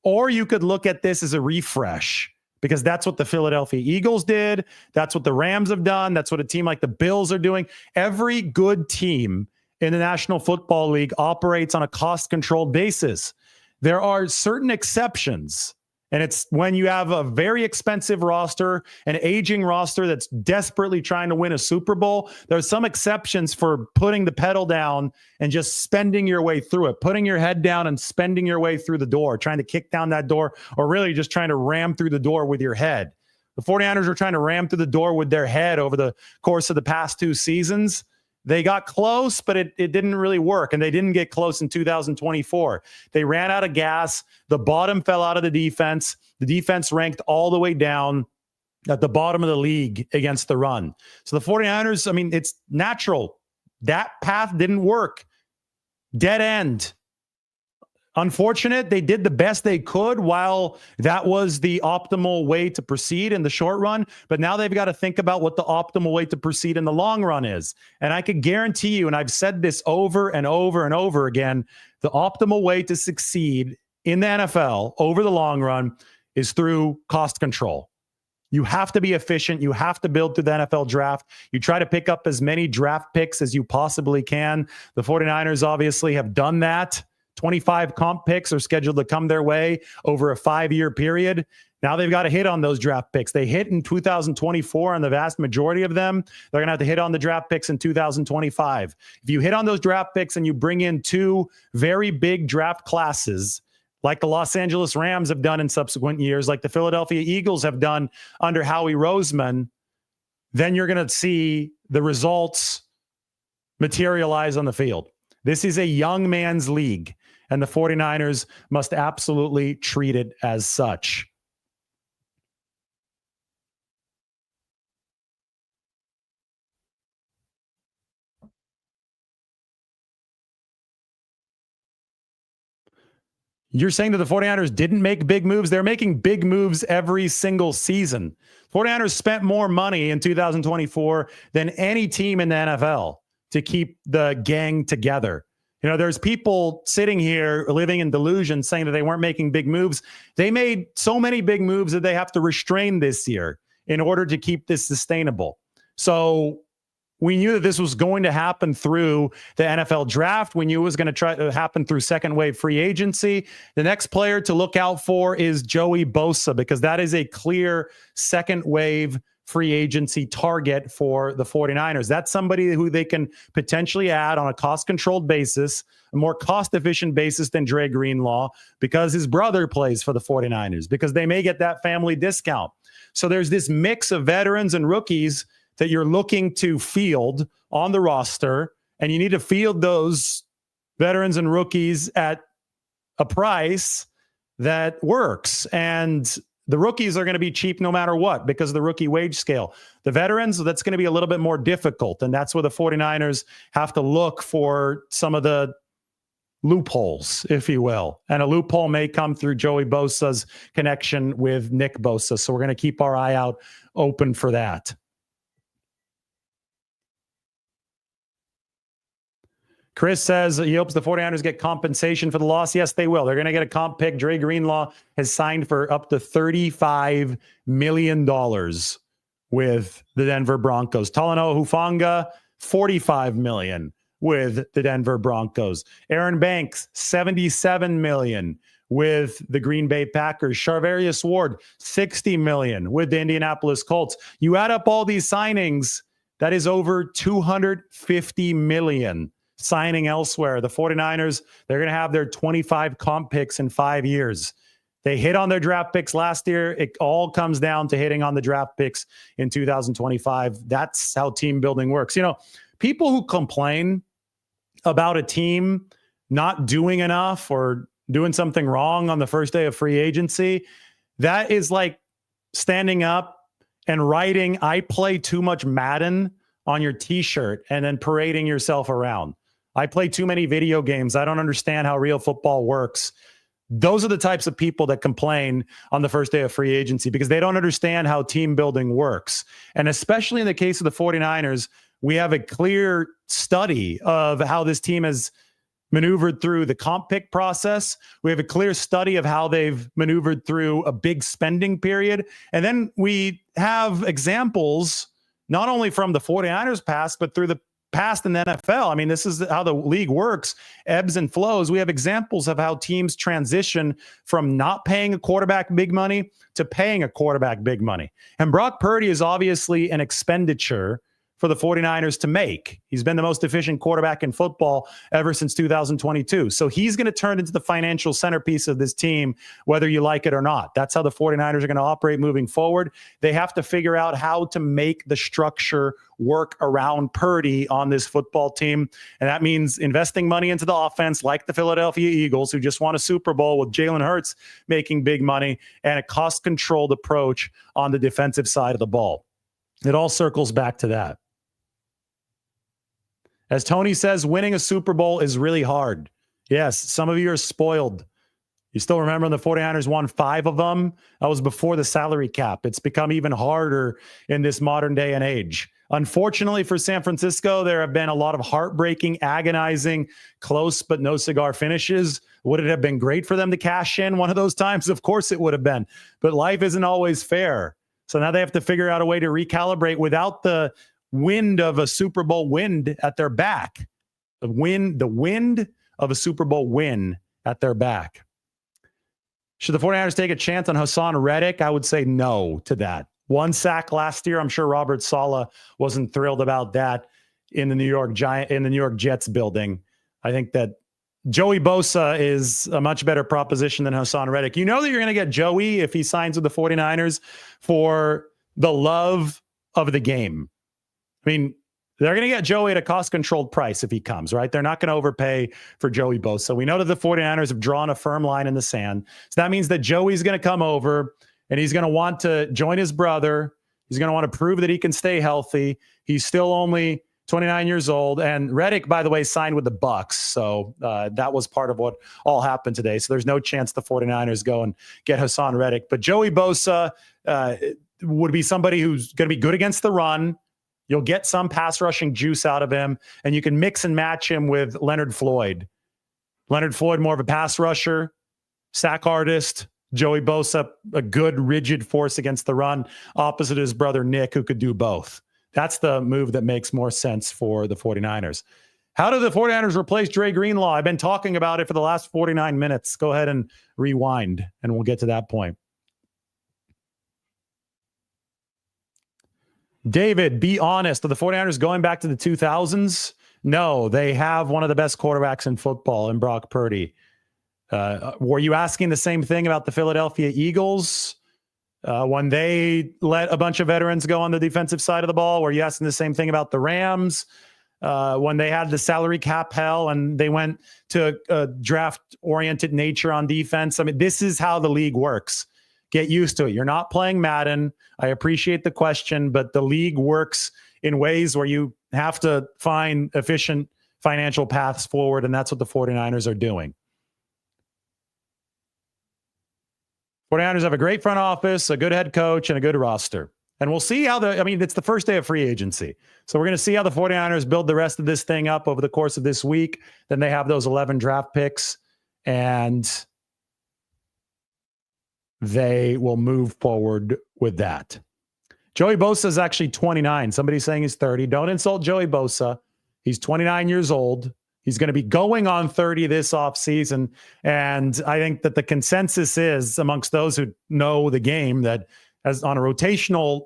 Or you could look at this as a refresh, because that's what the Philadelphia Eagles did. That's what the Rams have done. That's what a team like the Bills are doing. Every good team in the National Football League operates on a cost-controlled basis. There are certain exceptions, and it's when you have a very expensive roster, an aging roster that's desperately trying to win a Super Bowl. There are some exceptions for putting the pedal down and just spending your way through it, putting your head down and spending your way through the door, trying to kick down that door, or really just trying to ram through the door with your head. The 49ers are trying to ram through the door with their head over the course of the past two seasons. They got close, but it didn't really work, and they didn't get close in 2024. They ran out of gas. The bottom fell out of the defense. The defense ranked all the way down at the bottom of the league against the run. So the 49ers, I mean, it's natural. That path didn't work. Dead end. Unfortunate, they did the best they could while that was the optimal way to proceed in the short run. But now they've got to think about what the optimal way to proceed in the long run is. And I can guarantee you, and I've said this over and over and over again, the optimal way to succeed in the NFL over the long run is through cost control. You have to be efficient. You have to build through the NFL draft. You try to pick up as many draft picks as you possibly can. The 49ers obviously have done that. 25 comp picks are scheduled to come their way over a 5-year period. Now they've got to hit on those draft picks. They hit in 2024 on the vast majority of them. They're going to have to hit on the draft picks in 2025. If you hit on those draft picks and you bring in two very big draft classes, like the Los Angeles Rams have done in subsequent years, like the Philadelphia Eagles have done under Howie Roseman, then you're going to see the results materialize on the field. This is a young man's league. and the 49ers must absolutely treat it as such. You're saying that the 49ers didn't make big moves? They're making big moves every single season. 49ers spent more money in 2024 than any team in the NFL to keep the gang together. You know, there's people sitting here living in delusion saying that they weren't making big moves. They made so many big moves that they have to restrain this year in order to keep this sustainable. So we knew that this was going to happen through the NFL draft. We knew it was going to try to happen through second wave free agency. The next player to look out for is Joey Bosa, because that is a clear second wave free agency target for the 49ers. That's somebody who they can potentially add on a cost-controlled basis, a more cost-efficient basis than Dre Greenlaw, because his brother plays for the 49ers, because they may get that family discount. So there's this mix of veterans and rookies that you're looking to field on the roster, and you need to field those veterans and rookies at a price that works. And the rookies are going to be cheap no matter what because of the rookie wage scale. The veterans, that's going to be a little bit more difficult, and that's where the 49ers have to look for some of the loopholes, if you will. And a loophole may come through Joey Bosa's connection with Nick Bosa. So we're going to keep our eye out open for that. Chris says he hopes the 49ers get compensation for the loss. Yes, they will. They're going to get a comp pick. Dre Greenlaw has signed for up to $35 million with the Denver Broncos. Talanoa Hufanga, $45 million with the Denver Broncos. Aaron Banks, $77 million with the Green Bay Packers. Charvarius Ward, $60 million with the Indianapolis Colts. You add up all these signings, that is over $250 million. Signing elsewhere. The 49ers, they're going to have their 25 comp picks in 5 years. They hit on their draft picks last year. It all comes down to hitting on the draft picks in 2025. That's how team building works. You know, people who complain about a team not doing enough or doing something wrong on the first day of free agency, that is like standing up and writing, "I play too much Madden" on your t-shirt and then parading yourself around. I play too many video games. I don't understand how real football works. Those are the types of people that complain on the first day of free agency because they don't understand how team building works. And especially in the case of the 49ers, we have a clear study of how this team has maneuvered through the comp pick process. We have a clear study of how they've maneuvered through a big spending period. And then we have examples not only from the 49ers past, but through the past in the NFL. I mean, this is how the league works, ebbs and flows. We have examples of how teams transition from not paying a quarterback big money to paying a quarterback big money. And Brock Purdy is obviously an expenditure for the 49ers to make. He's been the most efficient quarterback in football ever since 2022. So he's going to turn into the financial centerpiece of this team, whether you like it or not. That's how the 49ers are going to operate moving forward. They have to figure out how to make the structure work around Purdy on this football team. And that means investing money into the offense like the Philadelphia Eagles, who just won a Super Bowl with Jalen Hurts making big money, and a cost-controlled approach on the defensive side of the ball. It all circles back to that. As Tony says, winning a Super Bowl is really hard. Yes, some of you are spoiled. You still remember when the 49ers won 5 of them? That was before the salary cap. It's become even harder in this modern day and age. Unfortunately for San Francisco, there have been a lot of heartbreaking, agonizing, close but no cigar finishes. Would it have been great for them to cash in one of those times? Of course it would have been. But life isn't always fair. So now they have to figure out a way to recalibrate without the wind of a Super Bowl wind at their back. The wind of a Super Bowl win at their back. Should the 49ers take a chance on Hassan Reddick? I would say no to that. 1 sack last year. I'm sure Robert Saleh wasn't thrilled about that in the New York Jets building. I think that Joey Bosa is a much better proposition than Hassan Reddick. You know that you're going to get Joey if he signs with the 49ers for the love of the game. I mean, They're going to get Joey at a cost-controlled price if he comes, right? They're not going to overpay for Joey Bosa. We know that the 49ers have drawn a firm line in the sand. So that means that Joey's going to come over, and he's going to want to join his brother. He's going to want to prove that he can stay healthy. He's still only 29 years old. And Reddick, by the way, signed with the Bucks. So that was part of what all happened today. So there's no chance the 49ers go and get Hassan Reddick. But Joey Bosa would be somebody who's going to be good against the run. You'll get some pass rushing juice out of him, and you can mix and match him with Leonard Floyd. Leonard Floyd, more of a pass rusher, sack artist. Joey Bosa, a good, rigid force against the run, opposite his brother Nick, who could do both. That's the move that makes more sense for the 49ers. How do the 49ers replace Dre Greenlaw? I've been talking about it for the last 49 minutes. Go ahead and rewind, and we'll get to that point. David, be honest. Are the 49ers going back to the 2000s? No, they have one of the best quarterbacks in football in Brock Purdy. Were you asking the same thing about the Philadelphia Eagles when they let a bunch of veterans go on the defensive side of the ball? Were you asking the same thing about the Rams when they had the salary cap hell and they went to a draft-oriented nature on defense? I mean, this is how the league works. Get used to it. You're not playing Madden. I appreciate the question, but the league works in ways where you have to find efficient financial paths forward, and that's what the 49ers are doing. 49ers have a great front office, a good head coach, and a good roster. And we'll see how it's the first day of free agency. So we're going to see how the 49ers build the rest of this thing up over the course of this week. Then they have those 11 draft picks, and they will move forward with that. Joey Bosa is actually 29. Somebody's saying he's 30. Don't insult Joey Bosa. He's 29 years old. He's going to be going on 30 this offseason. And I think that the consensus is amongst those who know the game that as on a rotational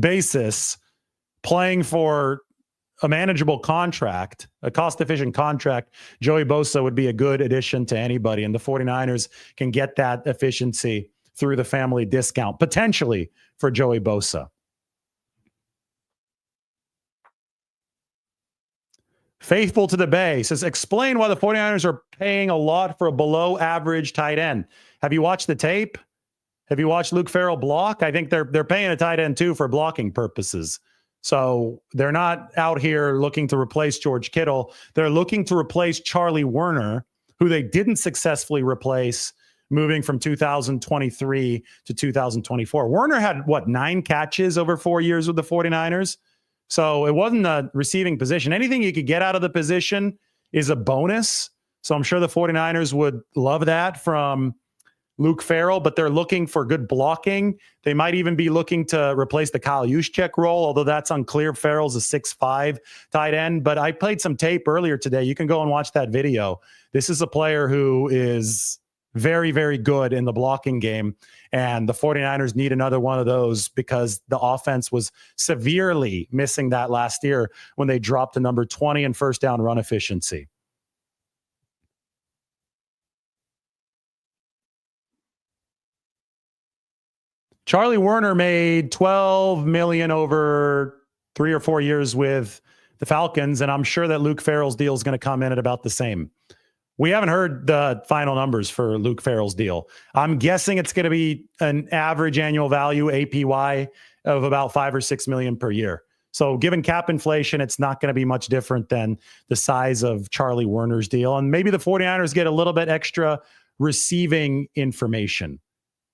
basis, playing for a manageable contract, a cost-efficient contract, Joey Bosa would be a good addition to anybody. And the 49ers can get that efficiency through the family discount, potentially for Joey Bosa. Faithful to the Bay says, explain why the 49ers are paying a lot for a below-average tight end. Have you watched the tape? Have you watched Luke Farrell block? I think they're paying a tight end, too, for blocking purposes. So they're not out here looking to replace George Kittle. They're looking to replace Charlie Werner, who they didn't successfully replace moving from 2023 to 2024. Werner had, 9 catches over 4 years with the 49ers? So it wasn't a receiving position. Anything you could get out of the position is a bonus. So I'm sure the 49ers would love that from Luke Farrell, but they're looking for good blocking. They might even be looking to replace the Kyle Juszczyk role, although that's unclear. Farrell's a 6'5" tight end, but I played some tape earlier today. You can go and watch that video. This is a player who is very, very good in the blocking game, and the 49ers need another one of those because the offense was severely missing that last year when they dropped to number 20 in first down run efficiency. Charlie Werner made $12 million over 3 or 4 years with the Falcons, and I'm sure that Luke Farrell's deal is going to come in at about the same. We haven't heard the final numbers for Luke Farrell's deal. I'm guessing it's going to be an average annual value, APY, of about $5 or $6 million per year. So given cap inflation, it's not going to be much different than the size of Charlie Werner's deal. And maybe the 49ers get a little bit extra receiving information.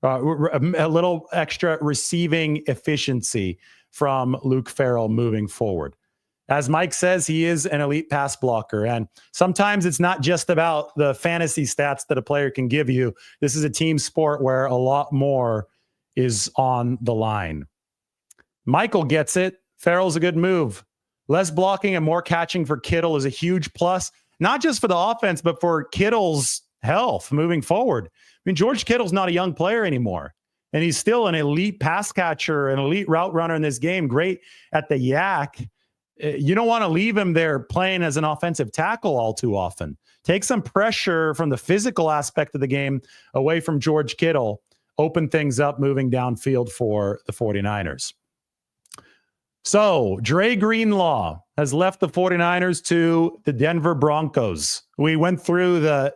A little extra receiving efficiency from Luke Farrell moving forward. As Mike says, he is an elite pass blocker. And sometimes it's not just about the fantasy stats that a player can give you. This is a team sport where a lot more is on the line. Michael gets it. Farrell's a good move. Less blocking and more catching for Kittle is a huge plus, not just for the offense, but for Kittle's health moving forward. I mean, George Kittle's not a young player anymore, and he's still an elite pass catcher, an elite route runner in this game, great at the yak. You don't want to leave him there playing as an offensive tackle all too often. Take some pressure from the physical aspect of the game away from George Kittle, open things up moving downfield for the 49ers. So Dre Greenlaw has left the 49ers to the Denver Broncos. We went through the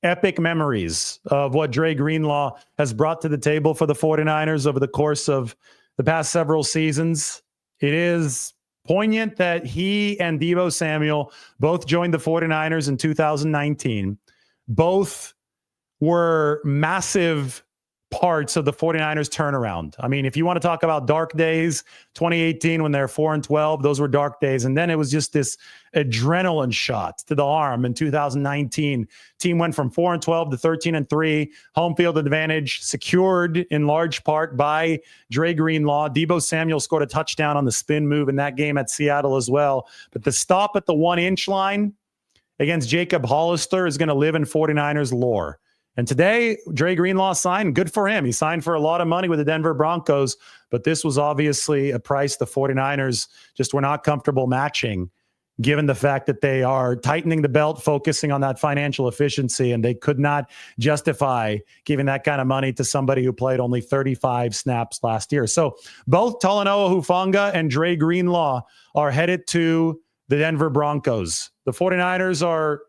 epic memories of what Dre Greenlaw has brought to the table for the 49ers over the course of the past several seasons. It is poignant that he and Deebo Samuel both joined the 49ers in 2019. Both were massive parts of the 49ers turnaround. I mean, if you want to talk about dark days, 2018 when they're 4-12, those were dark days. And then it was just this adrenaline shot to the arm in 2019. Team went from 4-12 to 13-3. Home field advantage secured in large part by Dre Greenlaw. Deebo Samuel scored a touchdown on the spin move in that game at Seattle as well. But the stop at the 1-inch line against Jacob Hollister is going to live in 49ers lore. And today, Dre Greenlaw signed. Good for him. He signed for a lot of money with the Denver Broncos, but this was obviously a price the 49ers just were not comfortable matching, given the fact that they are tightening the belt, focusing on that financial efficiency, and they could not justify giving that kind of money to somebody who played only 35 snaps last year. So both Talanoa Hufanga and Dre Greenlaw are headed to the Denver Broncos. The 49ers are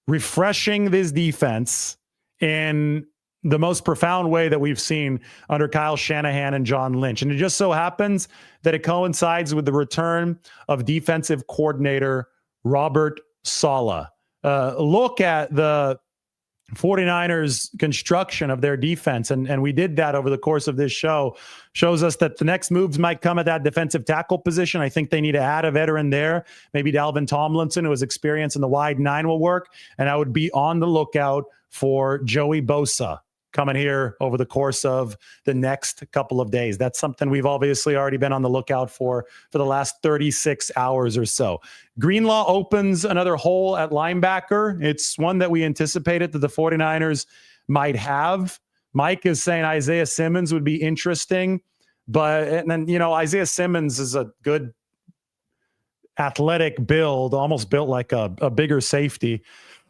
refreshing this defense in the most profound way that we've seen under Kyle Shanahan and John Lynch. And it just so happens that it coincides with the return of defensive coordinator Robert Saleh. Look at the 49ers construction of their defense, and we did that over the course of this show, shows us that the next moves might come at that defensive tackle position. I think they need to add a veteran there. Maybe Dalvin Tomlinson, who has experience in the wide nine, will work, and I would be on the lookout for Joey Bosa coming here over the course of the next couple of days. That's something we've obviously already been on the lookout for the last 36 hours or so. Greenlaw opens another hole at linebacker. It's one that we anticipated that the 49ers might have. Mike is saying Isaiah Simmons would be interesting, and then, Isaiah Simmons is a good athletic build, almost built like a bigger safety.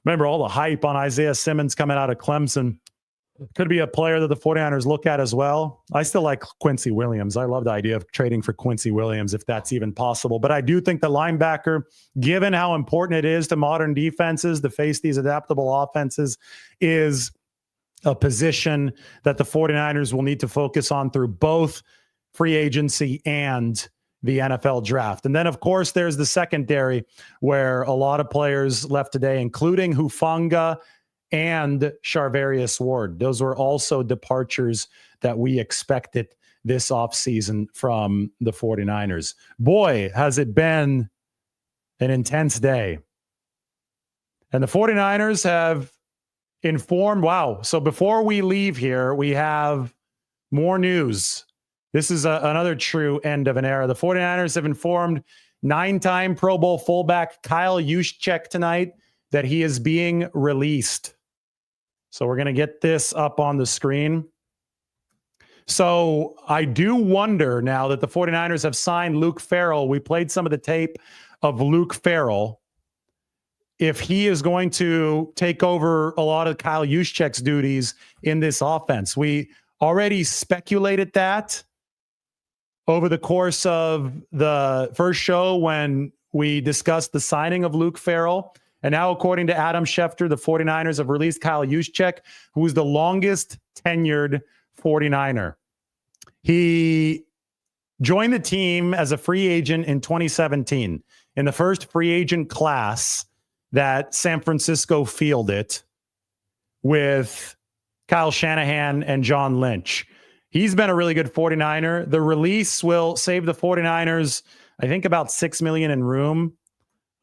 Remember all the hype on Isaiah Simmons coming out of Clemson. Could be a player that the 49ers look at as well. I still like Quincy Williams. I love the idea of trading for Quincy Williams if that's even possible. But I do think the linebacker, given how important it is to modern defenses to face these adaptable offenses, is a position that the 49ers will need to focus on through both free agency and the NFL draft. And then, of course, there's the secondary where a lot of players left today, including Hufanga and Charvarius Ward. Those were also departures that we expected this offseason from the 49ers. Boy, has it been an intense day. And the 49ers have informed, wow. So before we leave here, we have more news. This is another true end of an era. The 49ers have informed 9-time Pro Bowl fullback Kyle Juszczyk tonight that he is being released. So we're going to get this up on the screen. So I do wonder now that the 49ers have signed Luke Farrell. We played some of the tape of Luke Farrell. If he is going to take over a lot of Kyle Juszczyk's duties in this offense. We already speculated that over the course of the first show when we discussed the signing of Luke Farrell. And now, according to Adam Schefter, the 49ers have released Kyle Juszczyk, who is the longest tenured 49er. He joined the team as a free agent in 2017 in the first free agent class that San Francisco fielded with Kyle Shanahan and John Lynch. He's been a really good 49er. The release will save the 49ers, I think, about $6 million in room.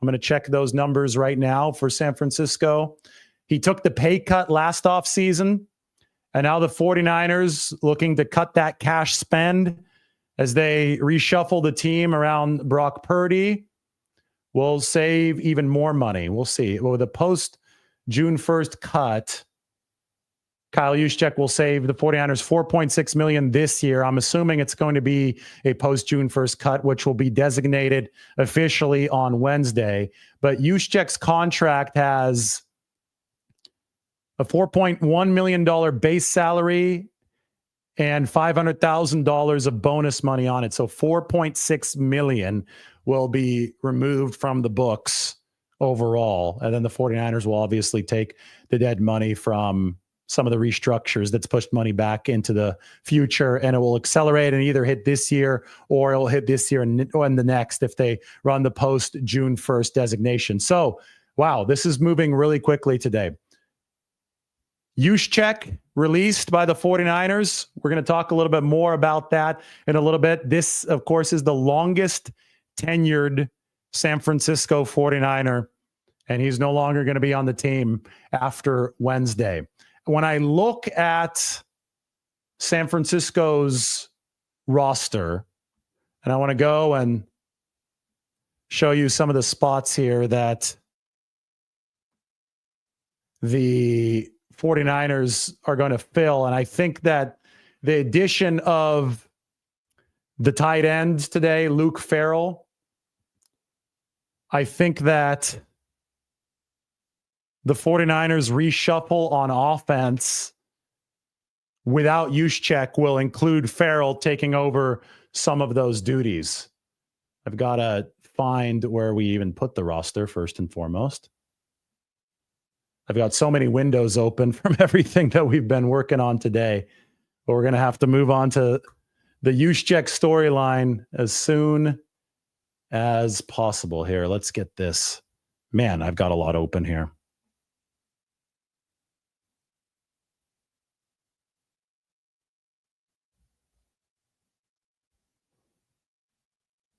I'm going to check those numbers right now for San Francisco. He took the pay cut last offseason, and now the 49ers looking to cut that cash spend as they reshuffle the team around Brock Purdy will save even more money. We'll see. Well, the post-June 1st cut, Kyle Juszczyk will save the 49ers $4.6 million this year. I'm assuming it's going to be a post-June 1st cut, which will be designated officially on Wednesday. But Juszczyk's contract has a $4.1 million base salary and $500,000 of bonus money on it. So $4.6 million will be removed from the books overall. And then the 49ers will obviously take the dead money from some of the restructures that's pushed money back into the future, and it will accelerate and either hit this year or it'll hit this year and the next if they run the post June 1st designation. So, wow, this is moving really quickly today. Juszczyk released by the 49ers. We're going to talk a little bit more about that in a little bit. This, of course, is the longest tenured San Francisco 49er, and he's no longer going to be on the team after Wednesday. When I look at San Francisco's roster, and I want to go and show you some of the spots here that the 49ers are going to fill. And I think that the addition of the tight end today, Luke Farrell, I think that the 49ers reshuffle on offense without Juszczyk will include Farrell taking over some of those duties. I've got to find where we even put the roster first and foremost. I've got so many windows open from everything that we've been working on today, but we're going to have to move on to the Juszczyk storyline as soon as possible here. Let's get this. Man, I've got a lot open here.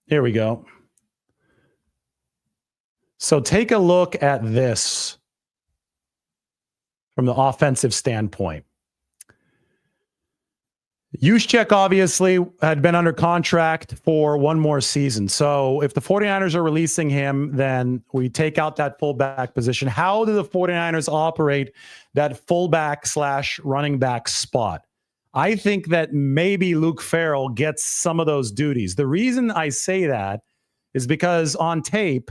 Here we go. So take a look at this from the offensive standpoint. Juszczyk obviously had been under contract for one more season. So if the 49ers are releasing him, then we take out that fullback position. How do the 49ers operate that fullback / running back spot? I think that maybe Luke Farrell gets some of those duties. The reason I say that is because on tape,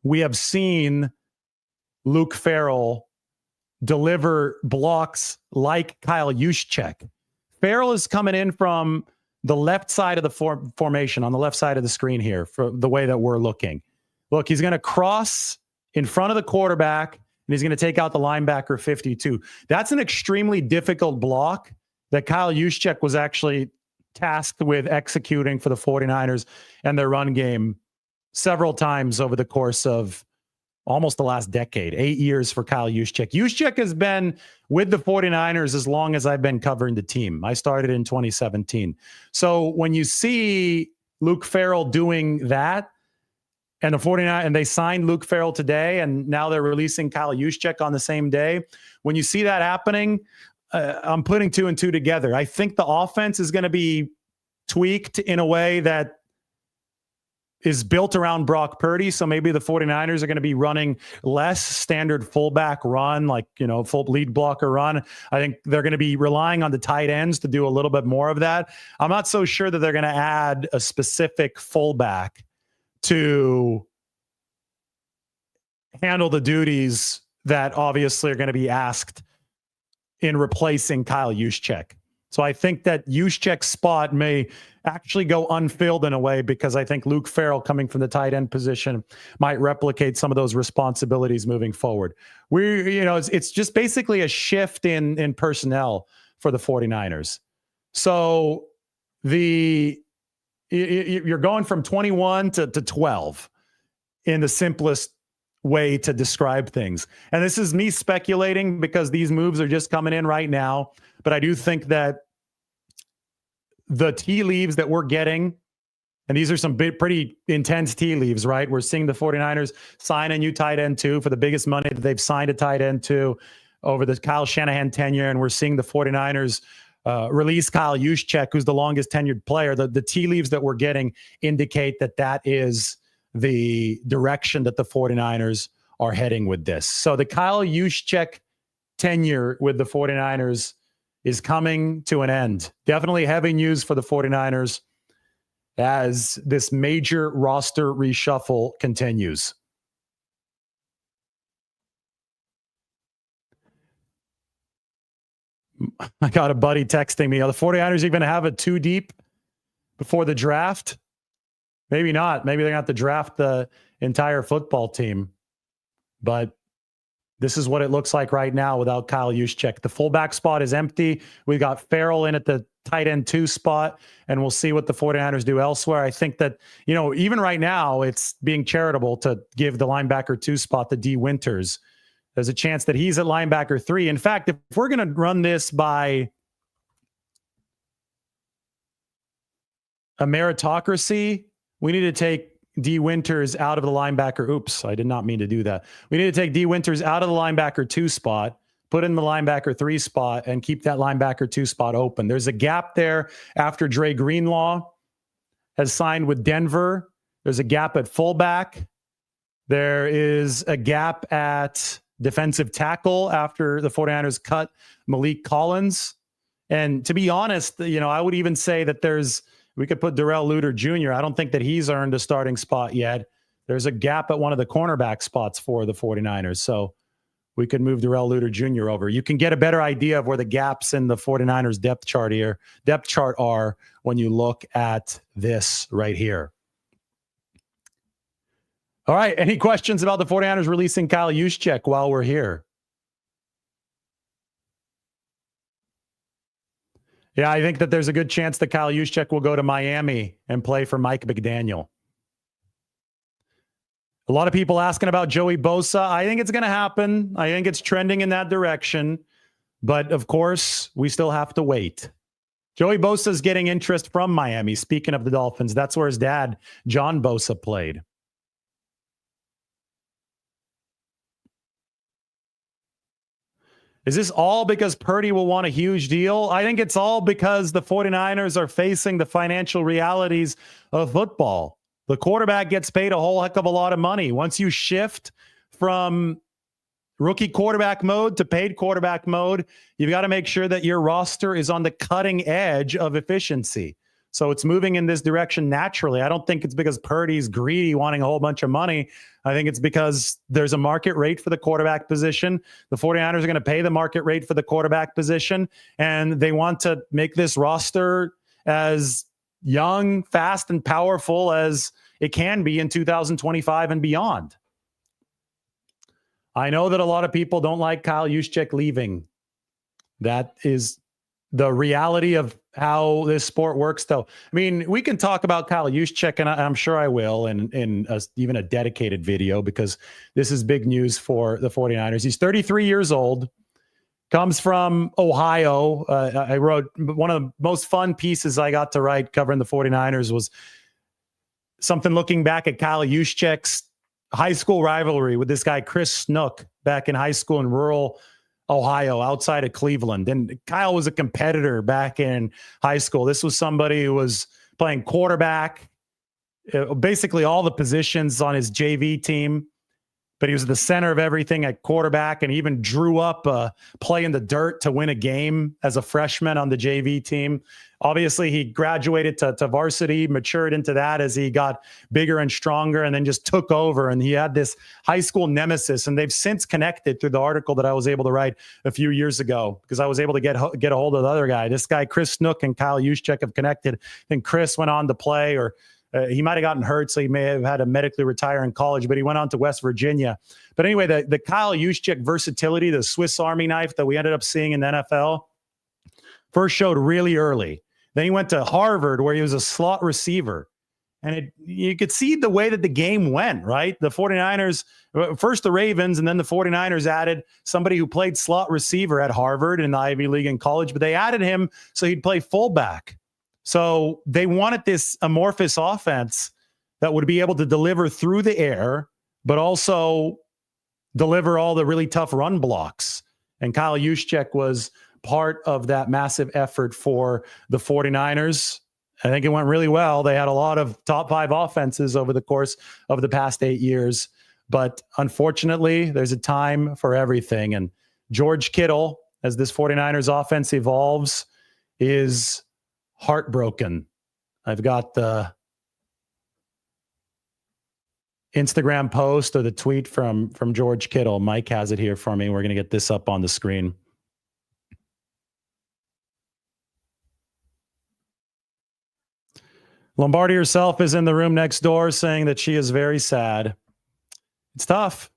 we have seen Luke Farrell deliver blocks like Kyle Juszczyk. Farrell is coming in from the left side of the formation, on the left side of the screen here, for the way that we're looking. Look, he's going to cross in front of the quarterback, and he's going to take out the linebacker 52. That's an extremely difficult block that Kyle Juszczyk was actually tasked with executing for the 49ers and their run game several times over the course of almost the last decade, 8 years for Kyle Juszczyk. Juszczyk has been with the 49ers as long as I've been covering the team. I started in 2017. So when you see Luke Farrell doing that, and the 49ers, and they signed Luke Farrell today, and now they're releasing Kyle Juszczyk on the same day. When you see that happening, I'm putting two and two together. I think the offense is going to be tweaked in a way that is built around Brock Purdy. So maybe the 49ers are going to be running less standard fullback run, like, full lead blocker run. I think they're going to be relying on the tight ends to do a little bit more of that. I'm not so sure that they're going to add a specific fullback to handle the duties that obviously are going to be asked in replacing Kyle Juszczyk. So I think that Juszczyk's spot may actually go unfilled in a way, because I think Luke Farrell coming from the tight end position might replicate some of those responsibilities moving forward. It's just basically a shift in personnel for the 49ers. So you're going from 21 to 12 in the simplest way to describe things. And this is me speculating because these moves are just coming in right now. But I do think that the tea leaves that we're getting, and these are some pretty intense tea leaves, right? We're seeing the 49ers sign a new tight end too for the biggest money that they've signed a tight end to over the Kyle Shanahan tenure. And we're seeing the 49ers release Kyle Juszczyk, who's the longest tenured player. The tea leaves that we're getting indicate that is the direction that the 49ers are heading with this. So the Kyle Juszczyk tenure with the 49ers is coming to an end. Definitely heavy news for the 49ers as this major roster reshuffle continues. I got a buddy texting me, are the 49ers even have a 2 deep before the draft? Maybe not. Maybe they're going to have to draft the entire football team. But this is what it looks like right now without Kyle Juszczyk. The fullback spot is empty. We got Farrell in at the tight end 2 spot, and we'll see what the 49ers do elsewhere. I think that, even right now, it's being charitable to give the linebacker 2 spot to D. Winters. There's a chance that he's at linebacker 3. In fact, if we're going to run this by a meritocracy, we need to take D. Winters out of the linebacker. Oops, I did not mean to do that. We need to take D. Winters out of the linebacker 2 spot, put in the linebacker 3 spot, and keep that linebacker 2 spot open. There's a gap there after Dre Greenlaw has signed with Denver. There's a gap at fullback. There is a gap at defensive tackle after the 49ers cut Malik Collins. And to be honest, I would even say that we could put Darrell Luter Jr. I don't think that he's earned a starting spot yet. There's a gap at one of the cornerback spots for the 49ers. So we could move Darrell Luter Jr. over. You can get a better idea of where the gaps in the 49ers depth chart are when you look at this right here. All right. Any questions about the 49ers releasing Kyle Juszczyk while we're here? Yeah, I think that there's a good chance that Kyle Juszczyk will go to Miami and play for Mike McDaniel. A lot of people asking about Joey Bosa. I think it's going to happen. I think it's trending in that direction. But, of course, we still have to wait. Joey Bosa is getting interest from Miami. Speaking of the Dolphins, that's where his dad, John Bosa, played. Is this all because Purdy will want a huge deal? I think it's all because the 49ers are facing the financial realities of football. The quarterback gets paid a whole heck of a lot of money. Once you shift from rookie quarterback mode to paid quarterback mode, you've got to make sure that your roster is on the cutting edge of efficiency. So it's moving in this direction naturally. I don't think it's because Purdy's greedy, wanting a whole bunch of money. I think it's because there's a market rate for the quarterback position. The 49ers are going to pay the market rate for the quarterback position, and they want to make this roster as young, fast, and powerful as it can be in 2025 and beyond. I know that a lot of people don't like Kyle Juszczyk leaving. That is the reality of how this sport works, though. I mean, we can talk about Kyle Juszczyk, and I'm sure I will in even a dedicated video, because this is big news for the 49ers. He's 33 years old, comes from Ohio. I wrote one of the most fun pieces I got to write covering the 49ers was something looking back at Kyle Juszczyk's high school rivalry with this guy, Chris Snook, back in high school in rural Ohio, outside of Cleveland. And Kyle was a competitor back in high school. This was somebody who was playing quarterback, basically all the positions on his JV team, but he was the center of everything at quarterback, and even drew up a play in the dirt to win a game as a freshman on the JV team. Obviously, he graduated to varsity, matured into that as he got bigger and stronger, and then just took over. And he had this high school nemesis, and they've since connected through the article that I was able to write a few years ago, because I was able to get a hold of the other guy. This guy, Chris Snook, and Kyle Juszczyk have connected. And Chris went on to play, or he might have gotten hurt, so he may have had to medically retire in college, but he went on to West Virginia. But anyway, the Kyle Juszczyk versatility, the Swiss Army knife that we ended up seeing in the NFL, first showed really early. Then he went to Harvard, where he was a slot receiver. And you could see the way that the game went, right? The 49ers, first the Ravens, and then the 49ers added somebody who played slot receiver at Harvard in the Ivy League in college, but they added him so he'd play fullback. So they wanted this amorphous offense that would be able to deliver through the air, but also deliver all the really tough run blocks. And Kyle Juszczyk was part of that massive effort for the 49ers. I think it went really well. They had a lot of top 5 offenses over the course of the past 8 years. But unfortunately, there's a time for everything. And George Kittle, as this 49ers offense evolves, is heartbroken. I've got the Instagram post or the tweet from George Kittle. Mike has it here for me. We're going to get this up on the screen. Lombardi herself is in the room next door saying that she is very sad. It's tough.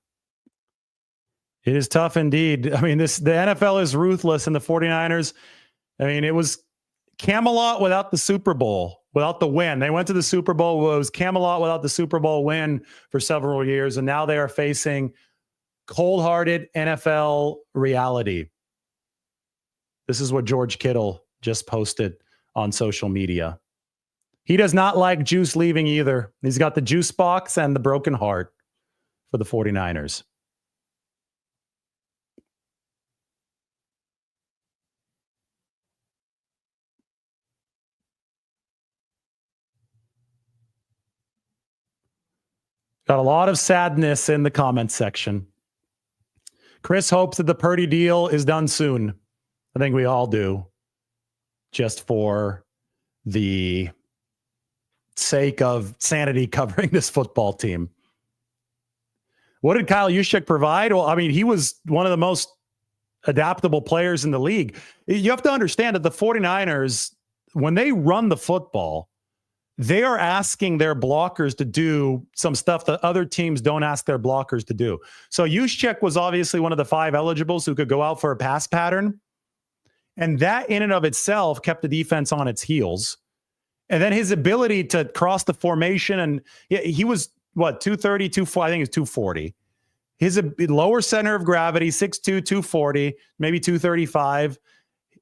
It is tough indeed. I mean, the NFL is ruthless, and the 49ers, I mean, it was Camelot without the Super Bowl, without the win. They went to the Super Bowl. It was Camelot without the Super Bowl win for several years, and now they are facing cold-hearted NFL reality. This is what George Kittle just posted on social media. He does not like Juice leaving either. He's got the juice box and the broken heart for the 49ers. Got a lot of sadness in the comments section. Chris hopes that the Purdy deal is done soon. I think we all do. Just for the sake of sanity covering this football team. What did Kyle Juszczyk provide? Well, I mean, he was one of the most adaptable players in the league. You have to understand that the 49ers, when they run the football, they are asking their blockers to do some stuff that other teams don't ask their blockers to do. So Juszczyk was obviously one of the 5 eligibles who could go out for a pass pattern. And that in and of itself kept the defense on its heels. And then his ability to cross the formation, and he was, 230, 240, I think it's 240. His lower center of gravity, 6'2", 240, maybe 235.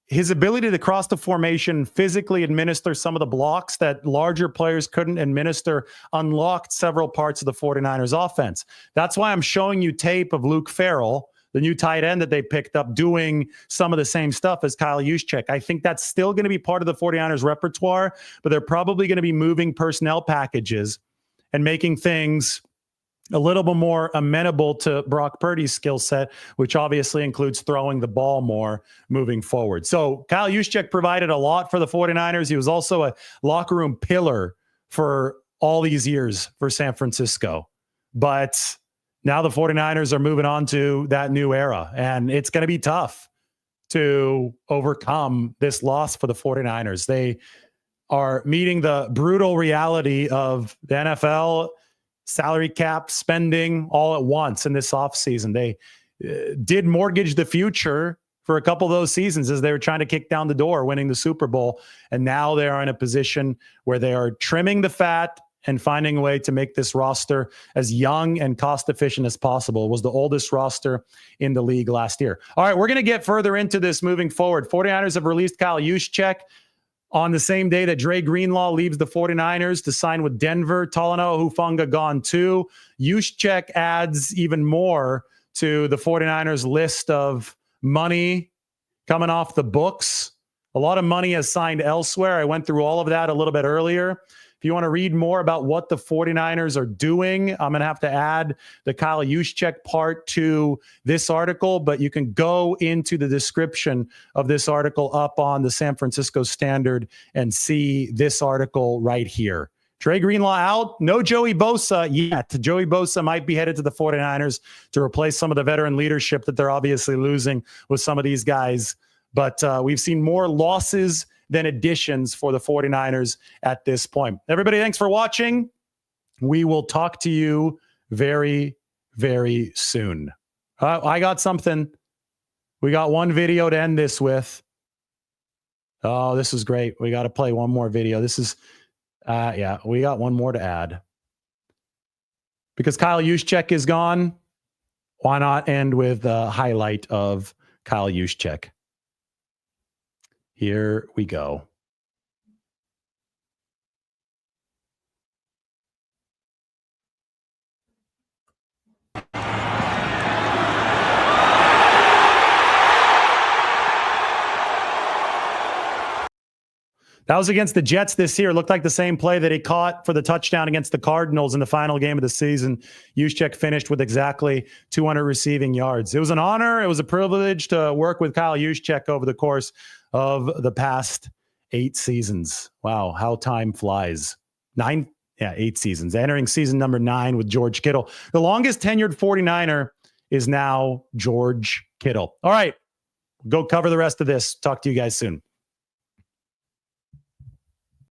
His ability to cross the formation, physically administer some of the blocks that larger players couldn't administer, unlocked several parts of the 49ers offense. That's why I'm showing you tape of Luke Farrell, the new tight end that they picked up, doing some of the same stuff as Kyle Juszczyk. I think that's still going to be part of the 49ers repertoire, but they're probably going to be moving personnel packages and making things a little bit more amenable to Brock Purdy's skill set, which obviously includes throwing the ball more moving forward. So Kyle Juszczyk provided a lot for the 49ers. He was also a locker room pillar for all these years for San Francisco. But now the 49ers are moving on to that new era, and it's going to be tough to overcome this loss for the 49ers. They are meeting the brutal reality of the NFL salary cap spending all at once in this offseason. They did mortgage the future for a couple of those seasons as they were trying to kick down the door, winning the Super Bowl. And now they are in a position where they are trimming the fat and finding a way to make this roster as young and cost efficient as possible. It was the oldest roster in the league last year. All right, we're going to get further into this moving forward. 49ers have released Kyle Juszczyk on the same day that Dre Greenlaw leaves the 49ers to sign with Denver. Talanoa, Hufanga gone too. Juszczyk adds even more to the 49ers list of money coming off the books. A lot of money is signed elsewhere. I went through all of that a little bit earlier. If you want to read more about what the 49ers are doing, I'm going to have to add the Kyle Juszczyk part to this article, but you can go into the description of this article up on the San Francisco Standard and see this article right here. Dre Greenlaw out. No Joey Bosa yet. Joey Bosa might be headed to the 49ers to replace some of the veteran leadership that they're obviously losing with some of these guys. But we've seen more losses than additions for the 49ers at this point. Everybody, thanks for watching. We will talk to you very, very soon. I got something. We got one video to end this with. Oh, this is great. We got to play one more video. This is, we got one more to add. Because Kyle Juszczyk is gone, why not end with a highlight of Kyle Juszczyk? Here we go. That was against the Jets this year. It looked like the same play that he caught for the touchdown against the Cardinals in the final game of the season. Juszczyk finished with exactly 200 receiving yards. It was an honor. It was a privilege to work with Kyle Juszczyk over the course of the past 8 seasons. Wow, how time flies. 8 seasons. Entering season number 9 with George Kittle. The longest tenured 49er is now George Kittle. All right, go cover the rest of this. Talk to you guys soon.